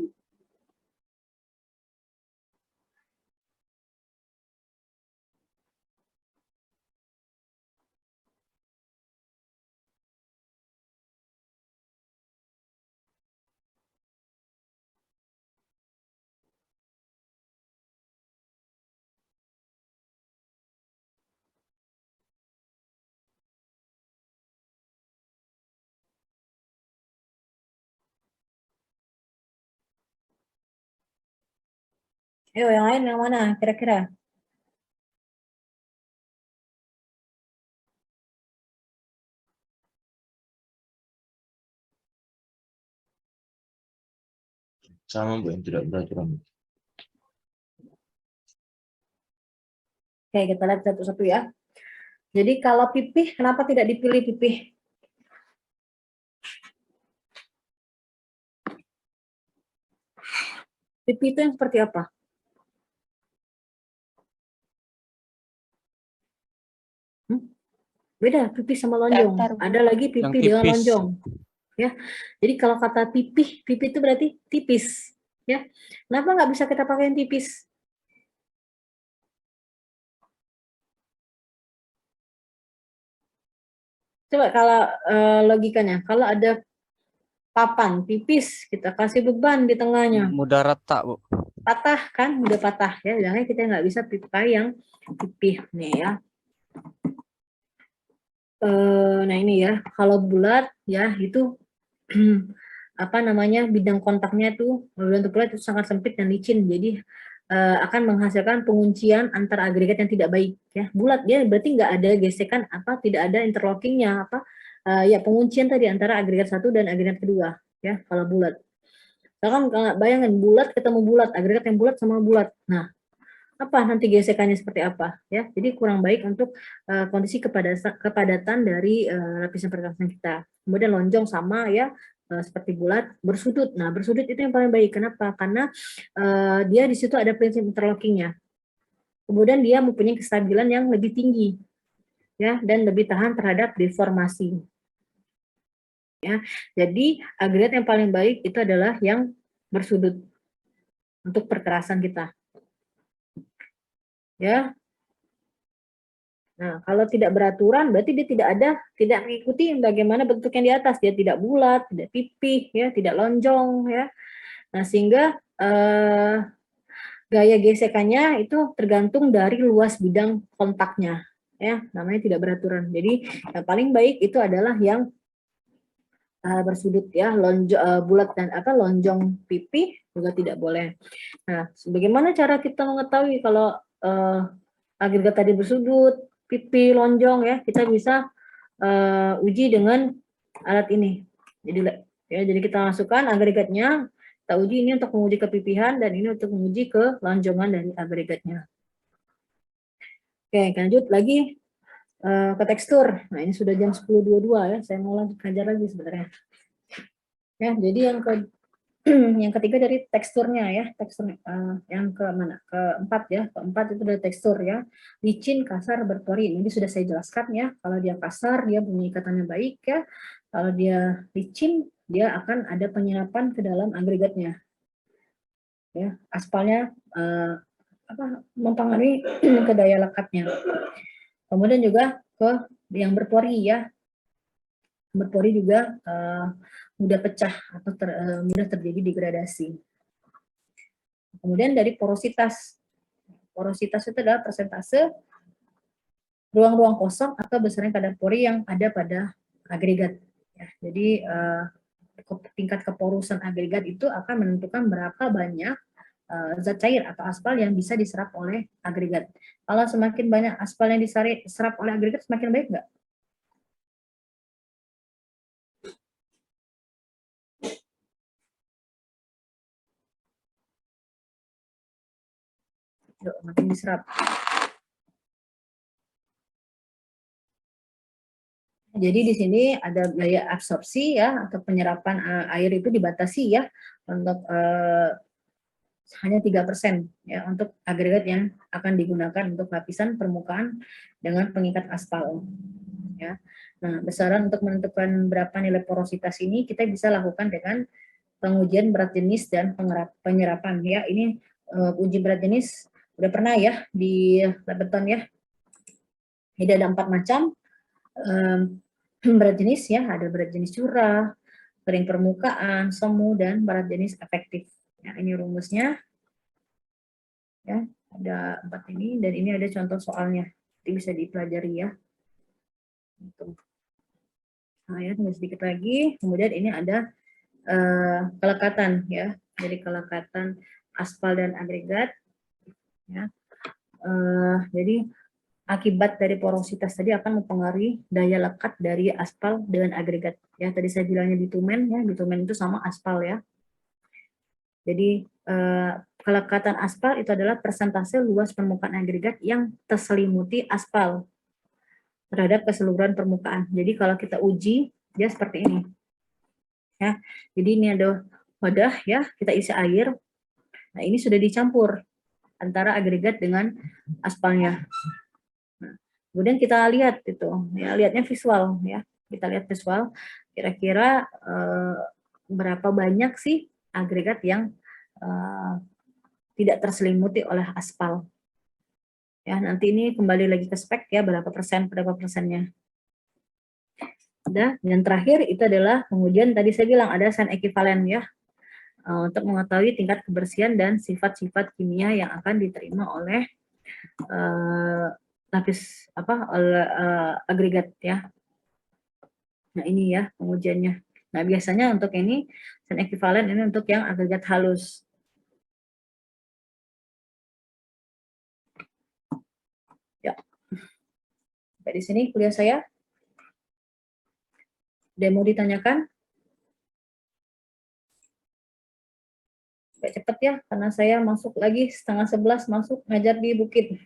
Ayo, yang lain yang mana kira-kira? Sama Bu, yang tidak beraturan. Oke, kita lihat satu-satu ya. Jadi kalau pipih, kenapa tidak dipilih pipih? Pipih itu yang seperti apa? Beda pipih sama lonjong. Datar, Bu. Ada lagi Yang pipih dengan tipis. lonjong. Ya, jadi kalau kata pipih itu berarti tipis. Ya, kenapa nggak bisa kita pakai yang tipis? Coba kalau logikanya, kalau ada papan tipis, kita kasih beban di tengahnya, Mudah retak, Bu. patah kan, udah patah ya. Jangan kita nggak bisa pakai yang pipih nih ya. Nah ini ya, kalau bulat ya itu apa namanya, bidang kontaknya tuh bentuk bulat itu sangat sempit dan licin, jadi akan menghasilkan penguncian antar agregat yang tidak baik ya. Bulat dia berarti nggak ada gesekan, apa, tidak ada interlockingnya, apa ya, penguncian tadi antara agregat satu dan agregat kedua ya kalau bulat. Misalkan bayangin bulat ketemu bulat, agregat yang bulat sama bulat, nah apa nanti gesekannya seperti apa ya. Jadi kurang baik untuk kondisi kepadatan dari lapisan perkerasan kita. Kemudian lonjong sama ya, seperti bulat, bersudut. Nah, bersudut itu yang paling baik. Kenapa? Karena dia di situ ada prinsip interlockingnya. Kemudian dia mempunyai kestabilan yang lebih tinggi ya, dan lebih tahan terhadap deformasi. Ya, jadi agregat yang paling baik itu adalah yang bersudut untuk perkerasan kita. Ya. Nah, kalau tidak beraturan berarti dia tidak mengikuti bagaimana bentuk yang di atas. Dia tidak bulat, tidak pipih, ya, tidak lonjong, ya. Nah, sehingga gaya gesekannya itu tergantung dari luas bidang kontaknya, ya. Namanya tidak beraturan. Jadi yang paling baik itu adalah yang bersudut, ya, bulat dan lonjong pipih juga tidak boleh. Nah, bagaimana cara kita mengetahui kalau agregat tadi bersudut, pipih, lonjong ya? Kita bisa uji dengan alat ini. Jadi kita masukkan agregatnya, kita uji ini untuk menguji kepipihan dan ini untuk menguji kelonjongan dari agregatnya. Oke, lanjut lagi ke tekstur. Nah, ini sudah jam 10.22 ya. Saya mau lanjut ngajar lagi sebenarnya. Ya, jadi yang Yang ketiga dari teksturnya ya, tekstur yang ke mana? Keempat ya, keempat itu dari tekstur ya. Licin, kasar, berpori. Ini sudah saya jelaskan ya. Kalau dia kasar, dia punya ikatannya baik ya. Kalau dia licin, dia akan ada penyerapan ke dalam agregatnya. Ya, aspalnya mempengaruhi ke daya lekatnya. Kemudian juga ke yang berpori ya. Berpori juga mudah pecah atau mudah terjadi degradasi. Kemudian dari porositas. Porositas itu adalah persentase ruang-ruang kosong atau besarnya kadar pori yang ada pada agregat. Ya, jadi tingkat keporusan agregat itu akan menentukan berapa banyak zat cair atau aspal yang bisa diserap oleh agregat. Kalau semakin banyak aspal yang diserap oleh agregat, semakin baik nggak? Yuk, makin diserap. Jadi di sini ada daya absorpsi ya, atau penyerapan air itu dibatasi ya untuk hanya 3% ya untuk agregat yang akan digunakan untuk lapisan permukaan dengan pengikat aspal ya. Nah, besaran untuk menentukan berapa nilai porositas ini kita bisa lakukan dengan pengujian berat jenis dan penyerapan ya. Ini uji berat jenis udah pernah ya di lab beton ya. Jadi ada 4 macam berat jenis ya, ada berat jenis curah, kering permukaan, semu, dan berat jenis efektif. Ya, ini rumusnya. Ya, ada 4 ini, dan ini ada contoh soalnya. Nanti bisa dipelajari ya. Nah, ya, tunggu sedikit lagi. Kemudian ini ada kelekatan ya. Jadi kelekatan aspal dan agregat. Ya. Jadi akibat dari porositas tadi akan mempengaruhi daya lekat dari aspal dengan agregat. Ya, tadi saya bilangnya bitumen ya, bitumen itu sama aspal ya. Jadi kelekatan aspal itu adalah persentase luas permukaan agregat yang terselimuti aspal terhadap keseluruhan permukaan. Jadi kalau kita uji dia seperti ini. Ya. Jadi ini ada wadah ya, kita isi air. Nah, ini sudah dicampur antara agregat dengan aspalnya. Nah, kemudian kita lihat itu, ya, lihatnya visual ya. Kita lihat visual kira-kira berapa banyak sih agregat yang tidak terselimuti oleh aspal. Ya, nanti ini kembali lagi ke spek ya, berapa persennya. Udah, yang terakhir itu adalah pengujian tadi saya bilang ada sign ekivalen ya, untuk mengetahui tingkat kebersihan dan sifat-sifat kimia yang akan diterima oleh lapis agregat ya. Nah, ini ya pengujiannya. Nah, biasanya untuk ini sign ekivalen ini untuk yang agregat halus. Ya. Sampai di sini kuliah saya. Demo ditanyakan? Cepet ya, karena saya masuk lagi 10:30 masuk ngajar di Bukit.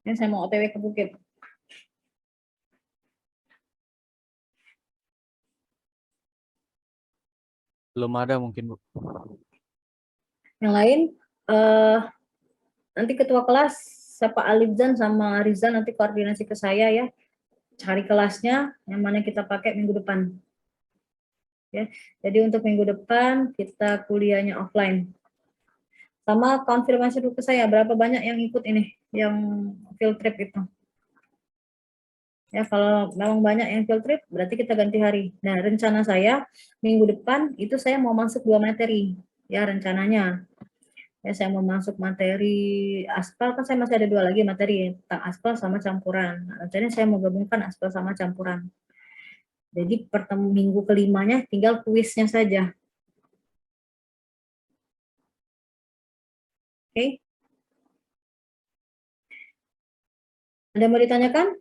Ini saya mau OTW ke Bukit. Belum ada mungkin, Bu. Yang lain, nanti ketua kelas, Pak Alifzan sama Rizal nanti koordinasi ke saya ya. Cari kelasnya, yang mana kita pakai minggu depan. Ya, jadi untuk minggu depan kita kuliahnya offline. Sama konfirmasi dulu ke saya, berapa banyak yang ikut ini, yang field trip itu. Ya, kalau memang banyak yang field trip, berarti kita ganti hari. Nah, rencana saya minggu depan itu saya mau masuk 2 materi, ya rencananya. Ya, saya mau masuk materi aspal, kan saya masih ada 2 lagi materi tentang aspal sama campuran. Nah, rencananya saya mau gabungkan aspal sama campuran. Jadi minggu kelimanya tinggal kuisnya saja. Oke. Ada yang mau ditanyakan?